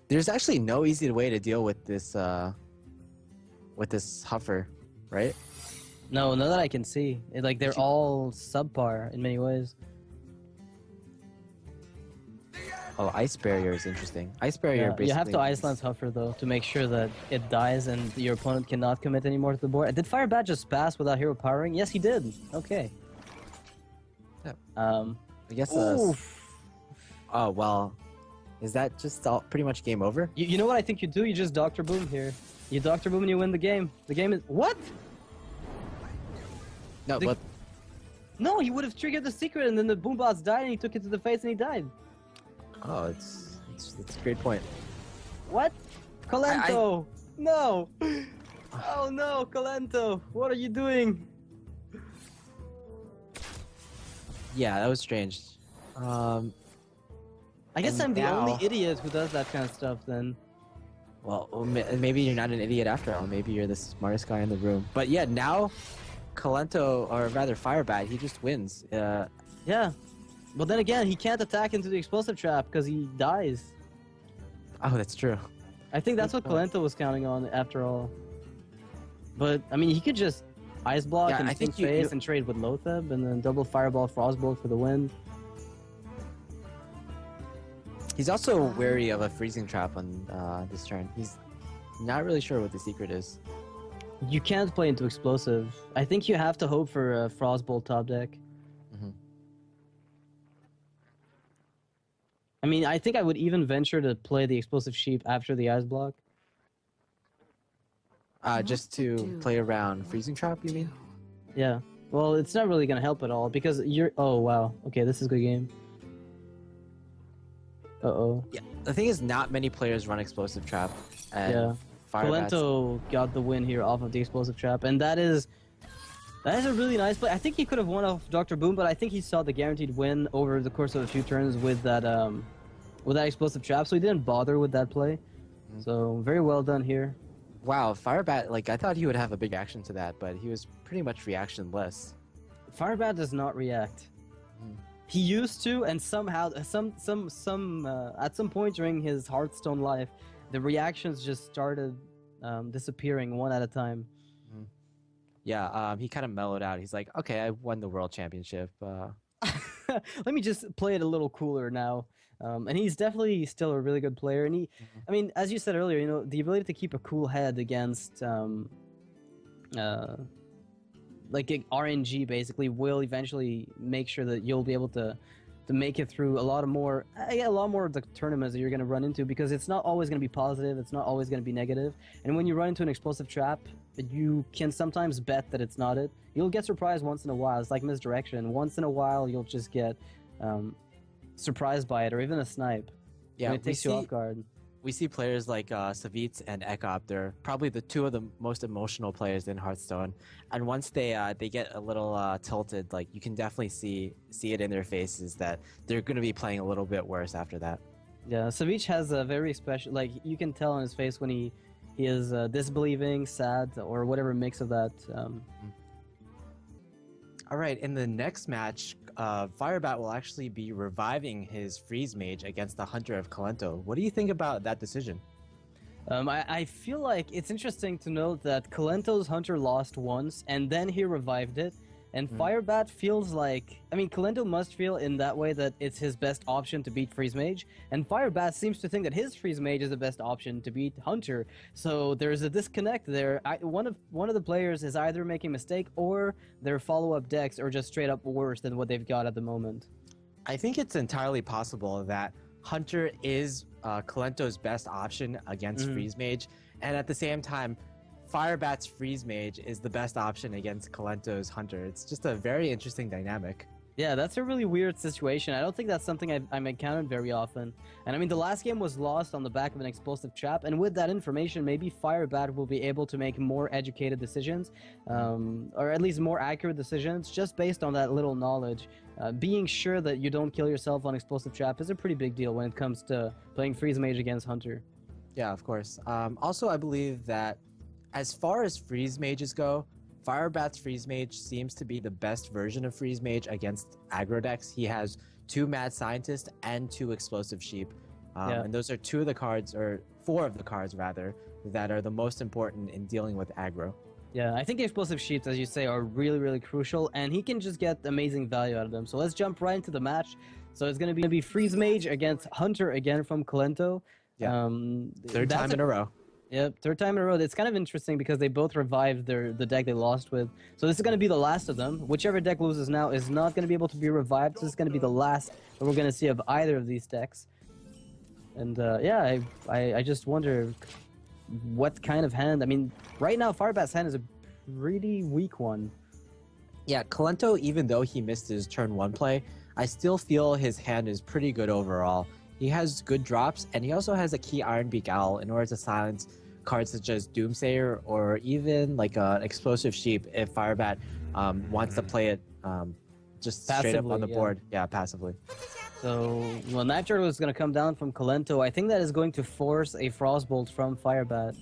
There's actually no easy way to deal with this Huffer, right? No, none that I can see. They're all subpar in many ways. Oh, Ice Barrier is interesting. Ice Barrier basically... You have to Iceland Huffer, though, to make sure that it dies and your opponent cannot commit anymore to the board. Did Firebat just pass without hero powering? Yes, he did. Okay. Yeah. I guess... oh, well... Is that just pretty much game over? You know what I think you do? You just Dr. Boom here. You Dr. Boom and you win the game. The game is... What? No, but... No, he would have triggered the secret and then the Boom Bots died and he took it to the face and he died. Oh, it's That's a great point. What? Kolento! No! Oh no, Kolento! What are you doing? Yeah, that was strange. I guess And I'm the now- only idiot who does that kind of stuff then. Well, maybe you're not an idiot after all. Maybe you're the smartest guy in the room. But yeah, now Kolento, or rather Firebat, he just wins. Yeah. But then again, he can't attack into the explosive trap because he dies. Oh, that's true. I think that's Good what point. Kolento was counting on after all. But, I mean, he could just Ice Block Yeah, and I think face you- and trade with Lotheb and then double Fireball, Frostbolt for the win. He's also wary of a freezing trap on this turn. He's not really sure what the secret is. You can't play into explosive. I think you have to hope for a Frostbolt top deck. Mhm. I mean, I think I would even venture to play the explosive sheep after the Ice Block. Just to play around freezing trap, you mean? Yeah. Well, it's not really gonna help at all because you're. Oh wow. Okay, this is a good game. Uh-oh. Yeah. The thing is, not many players run explosive trap. And Yeah. Firebat's- Kolento got the win here off of the explosive trap, and that is a really nice play. I think he could have won off Dr. Boom, but I think he saw the guaranteed win over the course of a few turns with that explosive trap, so he didn't bother with that play. So very well done here. Wow, Firebat, like, I thought he would have a big reaction to that, but he was pretty much reactionless. Firebat does not react. Hmm. He used to, and somehow, at some point during his Hearthstone life, the reactions just started disappearing one at a time. Yeah, he kind of mellowed out. He's like, okay, I won the world championship. Let me just play it a little cooler now. And he's definitely still a really good player. And he, I mean, as you said earlier, you know, the ability to keep a cool head against, like RNG basically will eventually make sure that you'll be able to make it through a lot more of the tournaments that you're going to run into, because it's not always going to be positive, it's not always going to be negative. And when you run into an explosive trap, you can sometimes bet that it's not it. You'll get surprised once in a while. It's like misdirection. Once in a while, you'll just get surprised by it, or even a snipe. Yeah, when it takes you off guard. We see players like Savitz and Ekop. They're probably the two of the most emotional players in Hearthstone. And once they get a little tilted, like, you can definitely see it in their faces that they're going to be playing a little bit worse after that. Yeah, Savitz has a very special, like, you can tell on his face when he is disbelieving, sad, or whatever mix of that. All right, in the next match, Firebat will actually be reviving his Freeze Mage against the Hunter of Kolento. What do you think about that decision? I feel like it's interesting to note that Kolento's Hunter lost once, and then he revived it. And Firebat feels like... I mean, Kolento must feel in that way that it's his best option to beat Freeze Mage, and Firebat seems to think that his Freeze Mage is the best option to beat Hunter. So there's a disconnect there. One of the players is either making a mistake, or their follow-up decks are just straight up worse than what they've got at the moment. I think it's entirely possible that Hunter is Kolento's best option against Freeze Mage, and at the same time, Firebat's Freeze Mage is the best option against Kolento's Hunter. It's just a very interesting dynamic. Yeah, that's a really weird situation. I don't think that's something I'm encountered very often. And I mean, the last game was lost on the back of an explosive trap, and with that information, maybe Firebat will be able to make more educated decisions, or at least more accurate decisions, just based on that little knowledge. Being sure that you don't kill yourself on explosive trap is a pretty big deal when it comes to playing Freeze Mage against Hunter. Yeah, of course. Also, I believe that as far as Freeze Mages go, Firebat's Freeze Mage seems to be the best version of Freeze Mage against aggro decks. He has 2 Mad Scientist and 2 Explosive Sheep. And those are 2 of the cards, or 4 of the cards rather, that are the most important in dealing with aggro. Yeah, I think Explosive Sheets, as you say, are really, really crucial, and he can just get amazing value out of them. So let's jump right into the match. So it's going to be Freeze Mage against Hunter again from Kolento. Yeah, third time in a row. Yep, third time in a row. It's kind of interesting because they both revived the deck they lost with. So this is going to be the last of them. Whichever deck loses now is not going to be able to be revived. So this is going to be the last that we're going to see of either of these decks. And yeah, I just wonder what kind of hand. I mean, right now Firebat's hand is a pretty weak one. Yeah, Kolento, even though he missed his turn 1 play, I still feel his hand is pretty good overall. He has good drops, and he also has a key Iron Beak Owl in order to silence cards such as Doomsayer or even like an Explosive Sheep if Firebat wants to play it just straight up on the board. Yeah, passively. So, well, Night Turtle is going to come down from Kolento. I think that is going to force a Frostbolt from Firebat.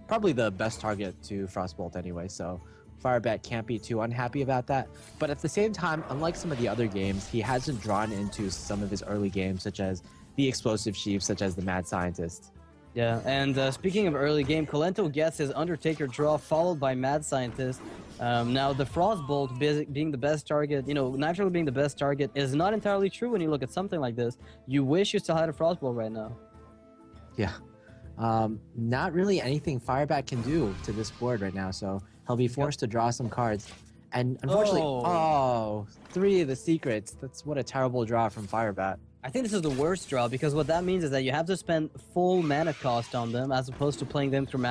Probably the best target to Frostbolt anyway, so Firebat can't be too unhappy about that. But at the same time, unlike some of the other games, he hasn't drawn into some of his early games, such as the Explosive Sheep, such as the Mad Scientist. Yeah, and speaking of early game, Kolento gets his Undertaker draw, followed by Mad Scientist. Now, the Frostbolt being the best target, naturally being the best target, is not entirely true when you look at something like this. You wish you still had a Frostbolt right now. Yeah. Not really anything Firebat can do to this board right now, so he'll be forced to draw some cards. And unfortunately, 3 of the secrets. That's what a terrible draw from Firebat. I think this is the worst draw, because what that means is that you have to spend full mana cost on them, as opposed to playing them through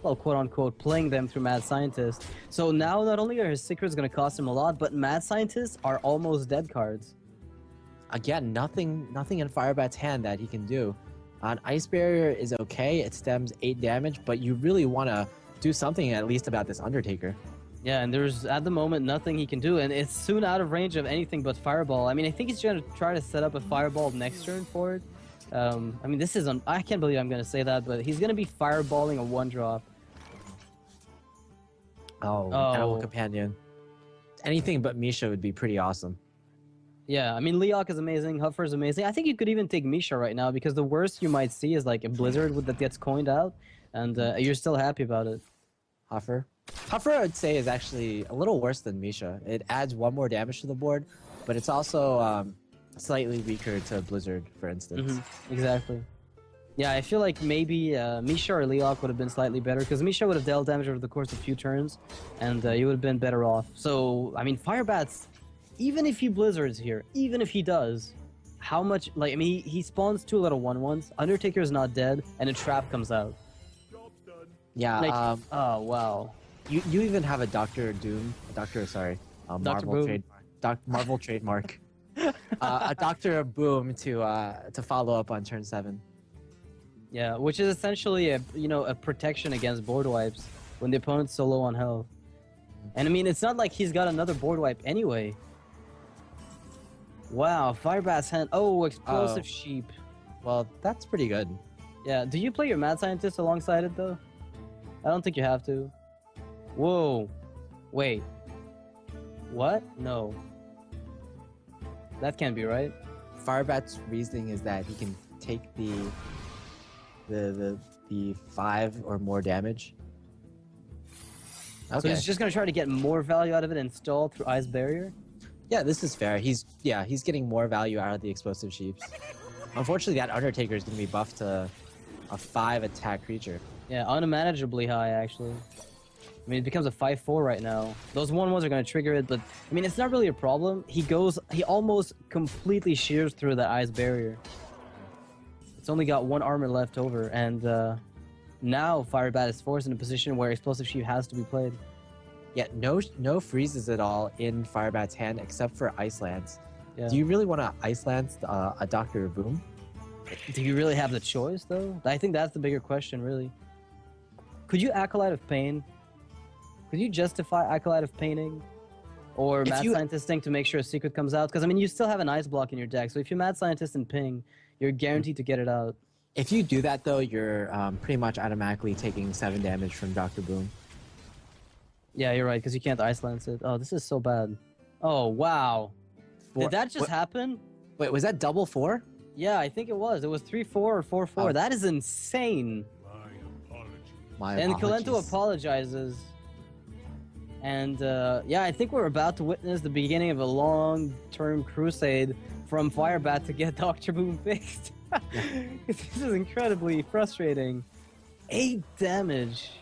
quote-unquote, playing them through Mad Scientist. So now, not only are his secrets going to cost him a lot, but Mad Scientists are almost dead cards. Again, nothing in Firebat's hand that he can do. An Ice Barrier is okay, it stems 8 damage, but you really want to do something at least about this Undertaker. Yeah, and there's, at the moment, nothing he can do, and it's soon out of range of anything but Fireball. I mean, I think he's going to try to set up a Fireball next turn for it. I mean, this is... I can't believe I'm going to say that, but he's going to be Fireballing a 1-drop. Oh, Animal Companion. Anything but Misha would be pretty awesome. Yeah, I mean, Leok is amazing, Huffer is amazing. I think you could even take Misha right now, because the worst you might see is like a Blizzard that gets coined out, and you're still happy about it. Huffer? Huffer, I'd say, is actually a little worse than Misha. It adds 1 more damage to the board, but it's also slightly weaker to Blizzard, for instance. Exactly. Yeah, I feel like maybe Misha or Leok would have been slightly better, because Misha would have dealt damage over the course of a few turns, and you would have been better off. So, I mean, Firebat's, even if he Blizzards here, even if he does, how much, like, I mean, he spawns 2 little 1/1s, Undertaker's not dead, and a trap comes out. Yeah, like, oh, wow. You even have a Marvel trademark. A Doctor Boom to follow up on turn 7. Yeah, which is essentially a protection against board wipes when the opponent's so low on health. And I mean, it's not like he's got another board wipe anyway. Wow, Firebat's hand. Oh, Explosive Sheep. Well, that's pretty good. Yeah, do you play your Mad Scientist alongside it though? I don't think you have to. Whoa. Wait. What? No. That can't be right. Firebat's reasoning is that he can take the 5 or more damage. Okay. So he's just gonna try to get more value out of it installed through Ice Barrier? Yeah, this is fair. He's getting more value out of the Explosive Sheeps. Unfortunately, that Undertaker is gonna be buffed to a 5 attack creature. Yeah, unmanageably high actually. I mean, it becomes a 5/4 right now. Those 1/1s are going to trigger it, but I mean, it's not really a problem. He almost completely shears through the Ice Barrier. It's only got 1 armor left over, and now Firebat is forced in a position where Explosive Sheep has to be played. Yeah, no freezes at all in Firebat's hand except for Ice Lance. Yeah. Do you really want to Ice Lance a Dr. Boom? Do you really have the choice, though? I think that's the bigger question, really. Could you Acolyte of Pain? Could you justify Acolyte of Painting? Or Mad Scientisting to make sure a secret comes out? Because, I mean, you still have an Ice block in your deck, so if you Mad Scientist and Ping, you're guaranteed to get it out. If you do that, though, you're pretty much automatically taking 7 damage from Dr. Boom. Yeah, you're right, because you can't Ice Lance it. Oh, this is so bad. Oh, wow. Did that just happen? Wait, was that double 4? Yeah, I think it was. It was 3/4 or 4/4. Oh. That is insane. My and apologies. Kolento apologizes. And yeah, I think we're about to witness the beginning of a long-term crusade from Firebat to get Dr. Boom fixed. This is incredibly frustrating. 8 damage.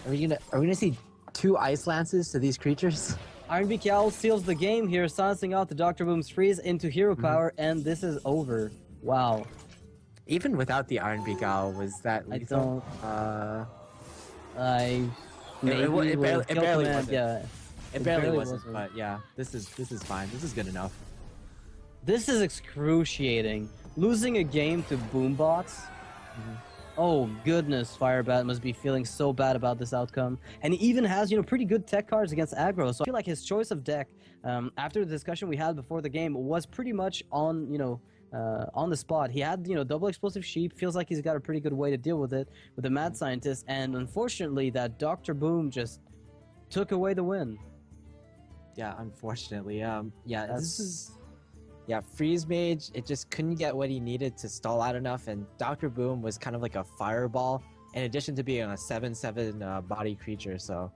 Are we gonna see 2 Ice Lances to these creatures? Iron Beak Owl seals the game here, silencing out the Dr. Boom's freeze into hero power, and this is over. Wow. Even without the Iron Beak Owl, was that lethal? It barely wasn't. Yeah. It barely wasn't, but yeah, this is fine. This is good enough. This is excruciating. Losing a game to boombots. Oh goodness, Firebat must be feeling so bad about this outcome. And he even has, pretty good tech cards against aggro. So I feel like his choice of deck, after the discussion we had before the game, was pretty much on, on the spot. He had, double explosive sheep. Feels like he's got a pretty good way to deal with it with the mad scientist. And unfortunately, that Dr. Boom just took away the win. Yeah, unfortunately. This is... Yeah, Freeze Mage, it just couldn't get what he needed to stall out enough, and Dr. Boom was kind of like a fireball, in addition to being a 7/7 body creature, so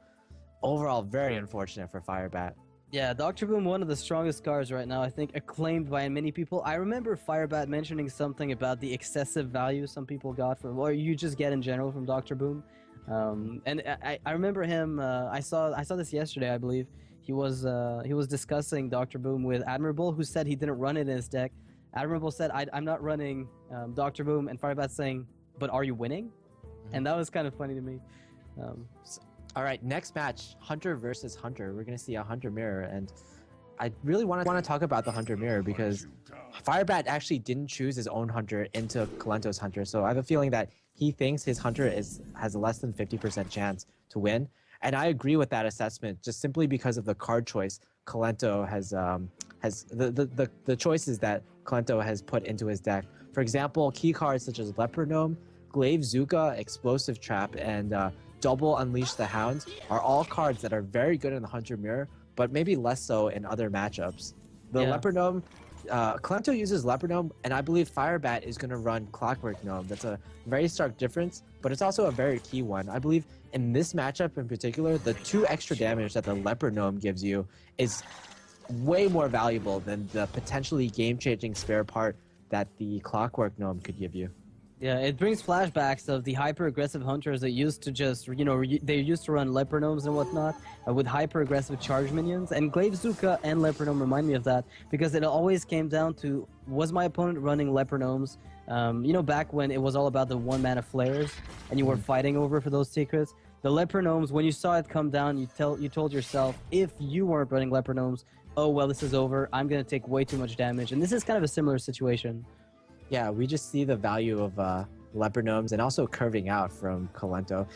overall, very unfortunate for Firebat. Yeah, Dr. Boom, one of the strongest cards right now, I think, acclaimed by many people. I remember Firebat mentioning something about the excessive value some people got from, or you just get in general from Dr. Boom. And I remember him, I saw this yesterday, I believe. He was discussing Dr. Boom with Admirable, who said he didn't run it in his deck. Admirable said, I'm not running Dr. Boom, and Firebat saying, but are you winning? And that was kind of funny to me. All right, next match, Hunter versus Hunter. We're going to see a Hunter mirror, and I really want to talk about the Hunter mirror because Firebat actually didn't choose his own Hunter into Kolento's Hunter, so I have a feeling that he thinks his Hunter has a less than 50% chance to win. And I agree with that assessment, just simply because of the card choice Kolento has the choices that Kolento has put into his deck. For example, key cards such as Lepronome, Glaive Zuka, Explosive Trap, and Double Unleash the Hound are all cards that are very good in the Hunter Mirror, but maybe less so in other matchups. The Lepronome, Kolento uses Lepronome, and I believe Firebat is going to run Clockwork Gnome. That's a very stark difference, but it's also a very key one. I believe in this matchup in particular, the 2 extra damage that the Lepronome gives you is way more valuable than the potentially game-changing spare part that the Clockwork Gnome could give you. Yeah, it brings flashbacks of the hyper-aggressive hunters that used to just, they used to run Lepronomes and whatnot with hyper-aggressive charge minions. And Glaive Zuka and Lepronome remind me of that because it always came down to, was my opponent running Lepronomes? Back when it was all about the 1-mana flares and you were fighting over for those secrets. The Lepronomes, when you saw it come down, you told yourself, if you weren't running Lepronomes, oh, well, this is over. I'm going to take way too much damage. And this is kind of a similar situation. Yeah, we just see the value of Lepronomes and also curving out from Kolento.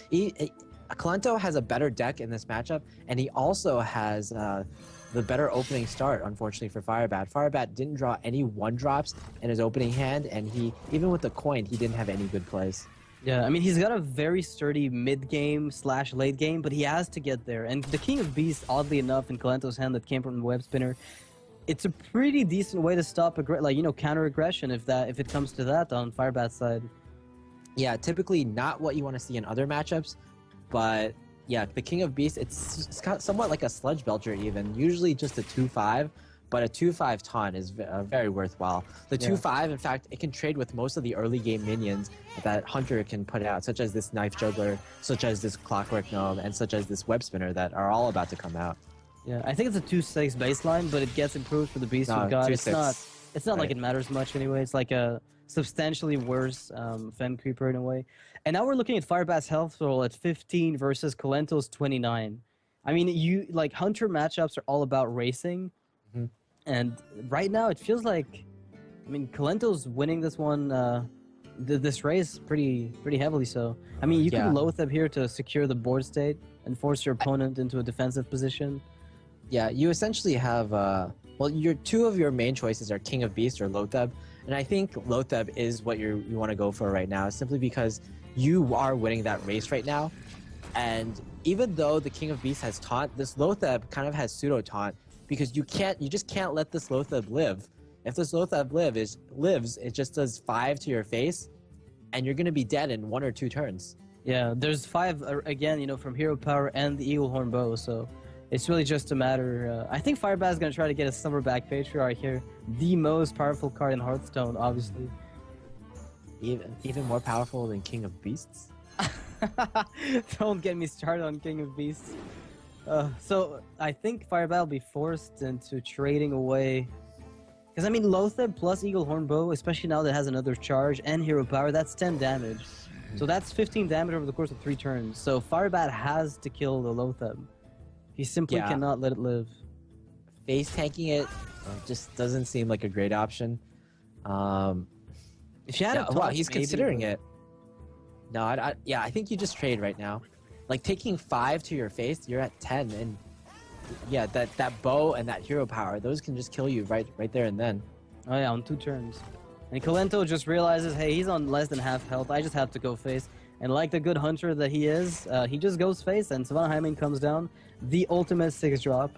Kolento has a better deck in this matchup, and he also has the better opening start, unfortunately, for Firebat. Firebat didn't draw any 1-drops in his opening hand, and even with the coin, he didn't have any good plays. Yeah, I mean, he's got a very sturdy mid-game / late game, but he has to get there. And the King of Beasts, oddly enough, in Kolento's hand that came from the Web Spinner, it's a pretty decent way to stop counter aggression if it comes to that on Firebat's side. Yeah, typically not what you want to see in other matchups, but yeah, the King of Beasts, it's somewhat like a Sludge Belcher even, usually just a 2/5, but a 2/5 taunt is very worthwhile. The 2/5, in fact, it can trade with most of the early game minions that Hunter can put out, such as this Knife Juggler, such as this Clockwork Gnome, and such as this Web Spinner that are all about to come out. Yeah, I think it's a 2/6 baseline, but it gets improved for the beast we've got. It's not like it matters much anyway. It's like a substantially worse Fen Creeper in a way. And now we're looking at Firebat's health roll at 15 versus Kolento's 29. I mean, Hunter matchups are all about racing, and right now it feels like, I mean, Kolento's winning this one, this race pretty heavily. So, I mean, you can Loatheb here to secure the board state and force your opponent into a defensive position. Yeah, you essentially have, your 2 of your main choices are King of Beasts or Loatheb, and I think Loatheb is what you want to go for right now, simply because you are winning that race right now, and even though the King of Beasts has taunt, this Loatheb kind of has pseudo taunt, because you just can't let this Loatheb live. If this Loatheb lives, it just does 5 to your face, and you're going to be dead in 1 or 2 turns. Yeah, there's 5 again, from Hero Power and the Eagle Horn Bow, so it's really just a matter. I think Firebat is going to try to get a Summerback Patriarch here, the most powerful card in Hearthstone, obviously. Even more powerful than King of Beasts? Don't get me started on King of Beasts. So I think Firebat will be forced into trading away. Because, I mean, Loatheb plus Eagle Horn Bow, especially now that it has another charge and Hero Power, that's 10 damage. So that's 15 damage over the course of 3 turns. So Firebat has to kill the Loatheb. He simply cannot let it live. Face tanking it Just doesn't seem like a great option. If you had a wow, touch, he's maybe, considering but- it. No, I think you just trade right now. Like taking 5 to your face, you're at 10, and yeah, that bow and that hero power, those can just kill you right there and then. Oh yeah, on 2 turns. And Kolento just realizes, hey, he's on less than half health. I just have to go face. And like the good hunter that he is, he just goes face, and Savannah Hyman comes down. The ultimate 6-drop.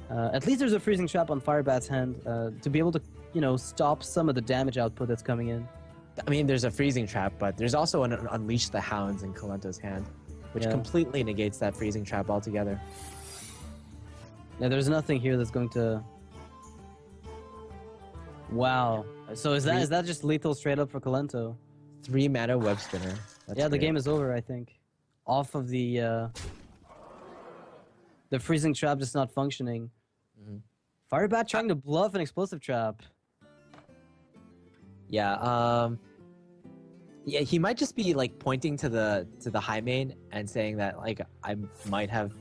At least there's a freezing trap on Firebat's hand to be able to, stop some of the damage output that's coming in. I mean, there's a freezing trap, but there's also an Unleash the Hounds in Kolento's hand, which completely negates that freezing trap altogether. Yeah, there's nothing here that's going to... Wow. So is that just lethal straight up for Kolento? 3 mana web spinner. That's Yeah, the great. game is over, I think. Off of the freezing trap just not functioning. Firebat trying to bluff an explosive trap. Yeah, yeah, he might just be like pointing to the high main and saying that like I might have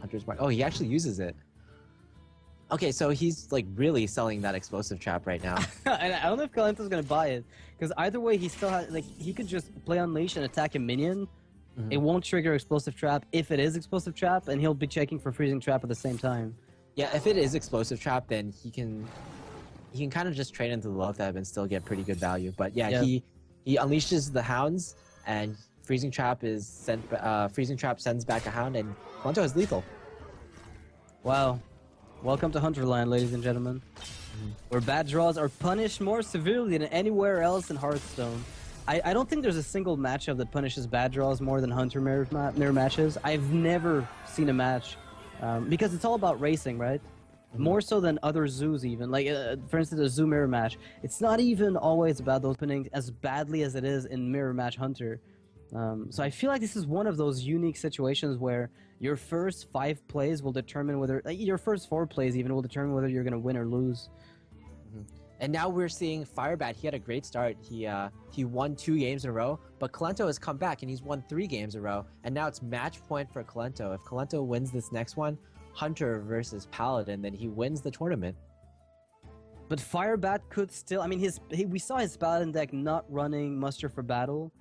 Hunter's Mark. Oh, he actually uses it. Okay, so he's like really selling that explosive trap right now. And I don't know if Kolento's gonna buy it, because either way he still has he could just play Unleash and attack a minion. It won't trigger explosive trap if it is explosive trap, and he'll be checking for freezing trap at the same time. Yeah, if it is explosive trap, then he can kind of just trade into the Loatheb and still get pretty good value. But yeah, he unleashes the hounds, and freezing trap sends back a hound, and Kolento is lethal. Wow. Welcome to Hunterland, ladies and gentlemen. Where bad draws are punished more severely than anywhere else in Hearthstone. I don't think there's a single matchup that punishes bad draws more than Hunter mirror matches. I've never seen a match, because it's all about racing, right? More so than other zoos even. Like, for instance, a zoo mirror match. It's not even always about those opening as badly as it is in mirror match Hunter. So I feel like this is one of those unique situations where your first 5 plays will determine whether... your first 4 plays even will determine whether you're going to win or lose. And now we're seeing Firebat. He had a great start. He won 2 games in a row, but Kolento has come back and he's won 3 games in a row. And now it's match point for Kolento. If Kolento wins this next one, Hunter versus Paladin, then he wins the tournament. But Firebat could still... I mean, we saw his Paladin deck not running Muster for Battle.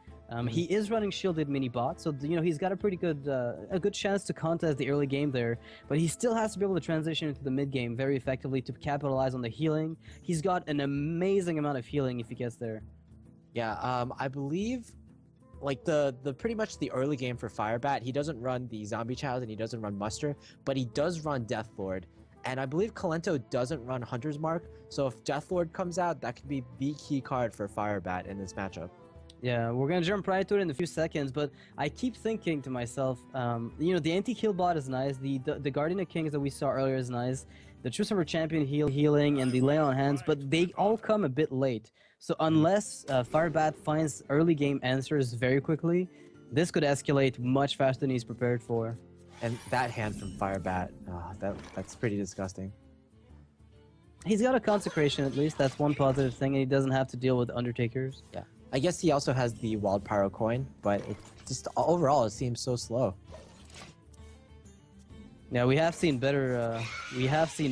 He is running shielded mini bot, so he's got a pretty good chance to contest the early game there. But he still has to be able to transition into the mid game very effectively to capitalize on the healing. He's got an amazing amount of healing if he gets there. Yeah, I believe, like the pretty much the early game for Firebat, he doesn't run the Zombie Child and he doesn't run Muster, but he does run Deathlord. And I believe Kolento doesn't run Hunter's Mark, so if Deathlord comes out, that could be the key card for Firebat in this matchup. Yeah, we're gonna jump right to it in a few seconds, but I keep thinking to myself, the anti-kill bot is nice, the Guardian of Kings that we saw earlier is nice, the True Summer Champion healing, and the Lay on Hands, but they all come a bit late. So unless Firebat finds early game answers very quickly, this could escalate much faster than he's prepared for. And that hand from Firebat, that's pretty disgusting. He's got a Consecration at least, that's one positive thing, and he doesn't have to deal with Undertakers. Yeah. I guess he also has the Wild Pyro coin, but it just overall it seems so slow. Yeah, we have seen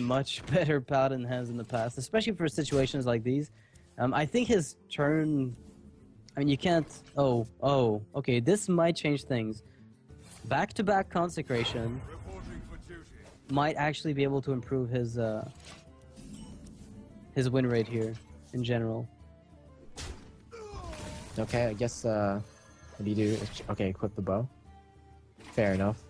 much better Paladin hands in the past, especially for situations like these. I think his turn... I mean, you can't... Oh, okay, this might change things. Back-to-back Consecration might actually be able to improve his win rate here, in general. Okay, I guess, what do you do? Okay, equip the bow. Fair enough.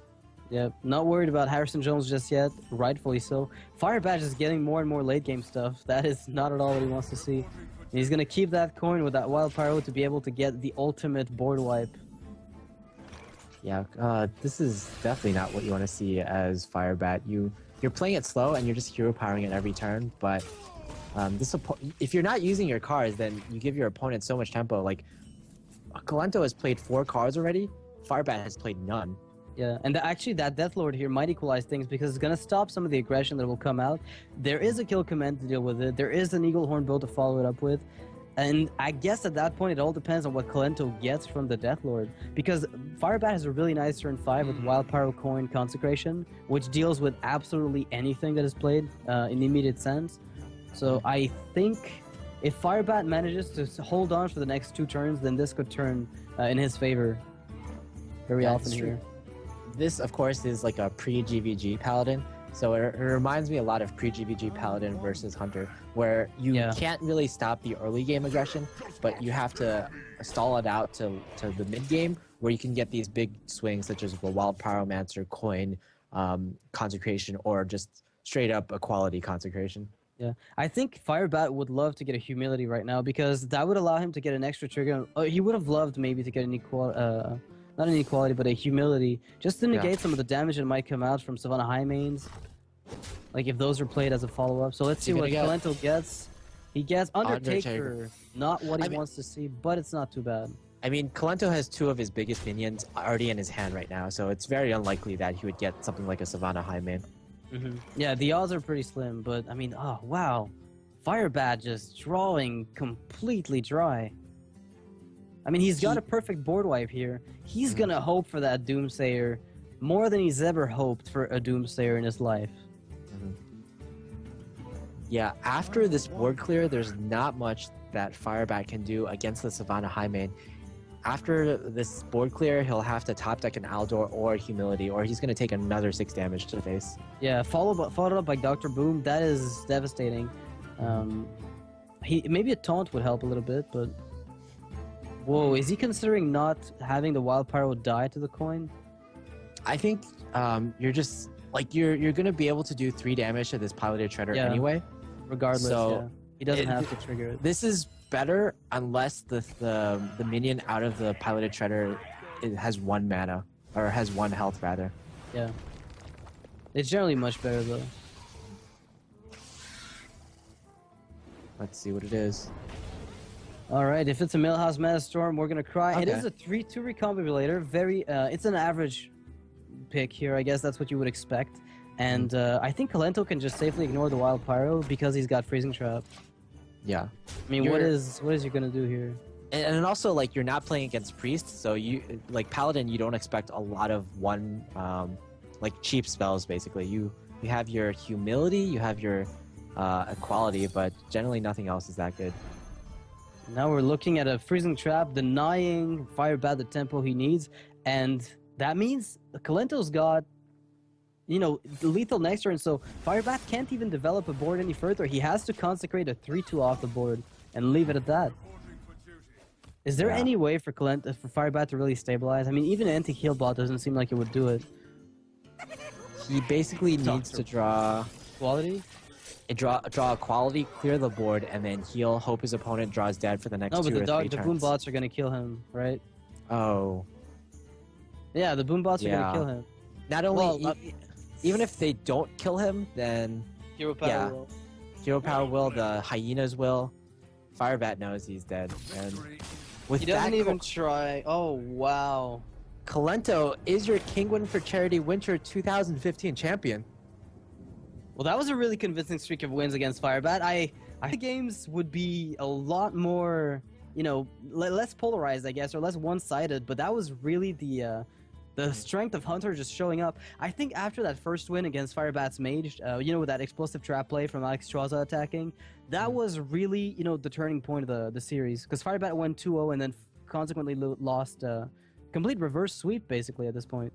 Yeah, not worried about Harrison Jones just yet, rightfully so. Firebat is getting more and more late game stuff. That is not at all what he wants to see. And he's gonna keep that coin with that Wild Pyro to be able to get the ultimate board wipe. Yeah, this is definitely not what you want to see as Firebat. You're playing it slow and you're just hero powering it every turn, but if you're not using your cards, then you give your opponent so much tempo. Like, Kolento has played 4 cards already, Firebat has played none. Yeah, and actually that Deathlord here might equalize things because it's going to stop some of the aggression that will come out. There is a kill command to deal with it. There is an Eagle Horn build to follow it up with. And I guess at that point, it all depends on what Kolento gets from the Deathlord. Because Firebat has a really nice turn 5 with Wild Pyro Coin Consecration, which deals with absolutely anything that is played in the immediate sense. So I think if Firebat manages to hold on for the next 2 turns, then this could turn in his favor very Yeah, often it's true. here. This, of course, is like a pre-GVG Paladin. So it reminds me a lot of pre-GVG Paladin versus Hunter, where you can't really stop the early game aggression, but you have to stall it out to the mid game, where you can get these big swings such as the Wild Pyromancer, Coin, Consecration, or just straight up Equality Consecration. Yeah, I think Firebat would love to get a Humility right now because that would allow him to get an extra trigger. He would have loved maybe to get an not an Equality, but a Humility, just to negate some of the damage that might come out from Savannah High mains. Like if those are played as a follow-up. So let's see what Kolento gets. He gets Undertaker, not what he wants to see, but it's not too bad. I mean, Kolento has 2 of his biggest minions already in his hand right now, so it's very unlikely that he would get something like a Savannah High main. Yeah, the odds are pretty slim, but I mean, oh wow, Firebat just drawing completely dry. I mean, he's got a perfect board wipe here. He's gonna hope for that Doomsayer more than he's ever hoped for a Doomsayer in his life. Yeah, after this board clear, there's not much that Firebat can do against the Savannah High main. After this board clear, he'll have to top deck an Aldor or Humility, or he's going to take another 6 damage to the face. Yeah, followed up by Dr. Boom. That is devastating. Maybe a taunt would help a little bit, but whoa, is he considering not having the Wild Pyro die to the coin? I think you're just like you're going to be able to do 3 damage to this Piloted Treader anyway. Regardless, so he doesn't have to trigger it. This is better unless the minion out of the Piloted Treader has 1 mana, or has 1 health rather. Yeah. It's generally much better though. Let's see what it is. Alright, if it's a Millhouse Metastorm, we're gonna cry. Okay. It is a 3-2 recombobulator. Very it's an average pick here, I guess that's what you would expect. And I think Kolento can just safely ignore the Wild Pyro because he's got Freezing Trap. Yeah. I mean, what is you gonna do here? And also, like, you're not playing against Priest, so you like Paladin. You don't expect a lot of like cheap spells. Basically, you have your Humility, you have your Equality, but generally nothing else is that good. Now we're looking at a Freezing Trap denying Firebat the tempo he needs, and that means Kolento's got, you know, lethal next turn, so Firebat can't even develop a board any further. He has to consecrate a 3-2 off the board and leave it at that. Is there any way for Firebat to really stabilize? I mean, even an anti-heal bot doesn't seem like it would do it. He basically needs to draw quality, draw a quality, clear the board, and then heal. Hope his opponent draws dead for the next 2 or 3 turns. No, but the boom bots are gonna kill him, right? Oh. Yeah, the boom bots are gonna kill him. Not only. Even if they don't kill him, then Hero Power will. Hero Power will, the Hyenas will. Firebat knows he's dead. And with he doesn't even try. Oh, wow. Kolento is your Kingwin for Charity Winter 2015 champion. Well, that was a really convincing streak of wins against Firebat. I think games would be a lot more, you know, less polarized, I guess, or less one-sided, but that was really the strength of Hunter just showing up. I think after that first win against Firebat's Mage, you know, with that explosive trap play from Alex Traza attacking, that was really, you know, the turning point of the series. Because Firebat went 2-0 and then consequently lost complete reverse sweep, basically, at this point.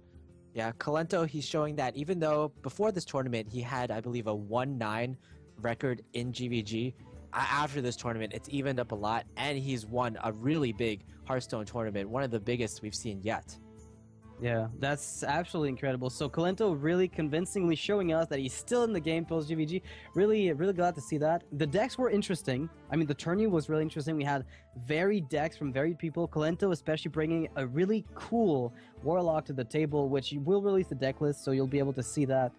Yeah, Kolento, he's showing that even though before this tournament he had, I believe, a 1-9 record in GVG, after this tournament it's evened up a lot, and he's won a really big Hearthstone tournament, one of the biggest we've seen yet. Yeah, that's absolutely incredible. So Kolento really convincingly showing us that he's still in the game post GVG. Really glad to see that. The decks were interesting. I mean, the tourney was really interesting. We had varied decks from varied people. Kolento especially bringing a really cool Warlock to the table, which you will release the deck list, so you'll be able to see that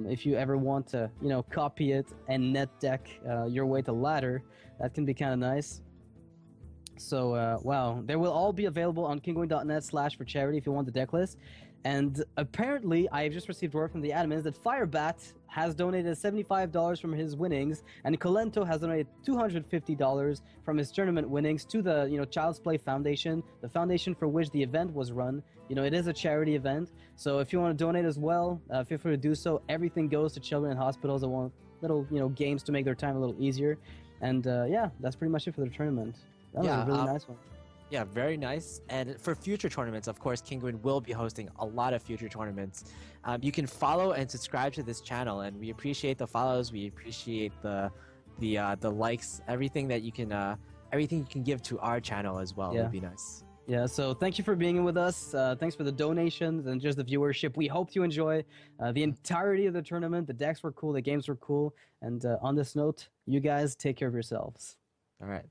if you ever want to, you know, copy it and net deck your way to ladder. That can be kind of nice. So, wow, they will all be available on kingwin.net/for charity if you want the deck list. And apparently, I've just received word from the admins that Firebat has donated $75 from his winnings, and Kolento has donated $250 from his tournament winnings to the, you know, Child's Play Foundation, the foundation for which the event was run. You know, it is a charity event, so if you want to donate as well, feel free to do so. Everything goes to children in hospitals that want little games to make their time a little easier. And yeah, that's pretty much it for the tournament. That was a really nice one. Yeah, very nice. And for future tournaments, of course, Kinguin will be hosting a lot of future tournaments. You can follow and subscribe to this channel, and we appreciate the follows. We appreciate the likes, everything you can give to our channel as well. Yeah. Would be nice. Yeah, so thank you for being with us. Thanks for the donations and just the viewership. We hope you enjoy the entirety of the tournament. The decks were cool, the games were cool. And on this note, you guys take care of yourselves. All right.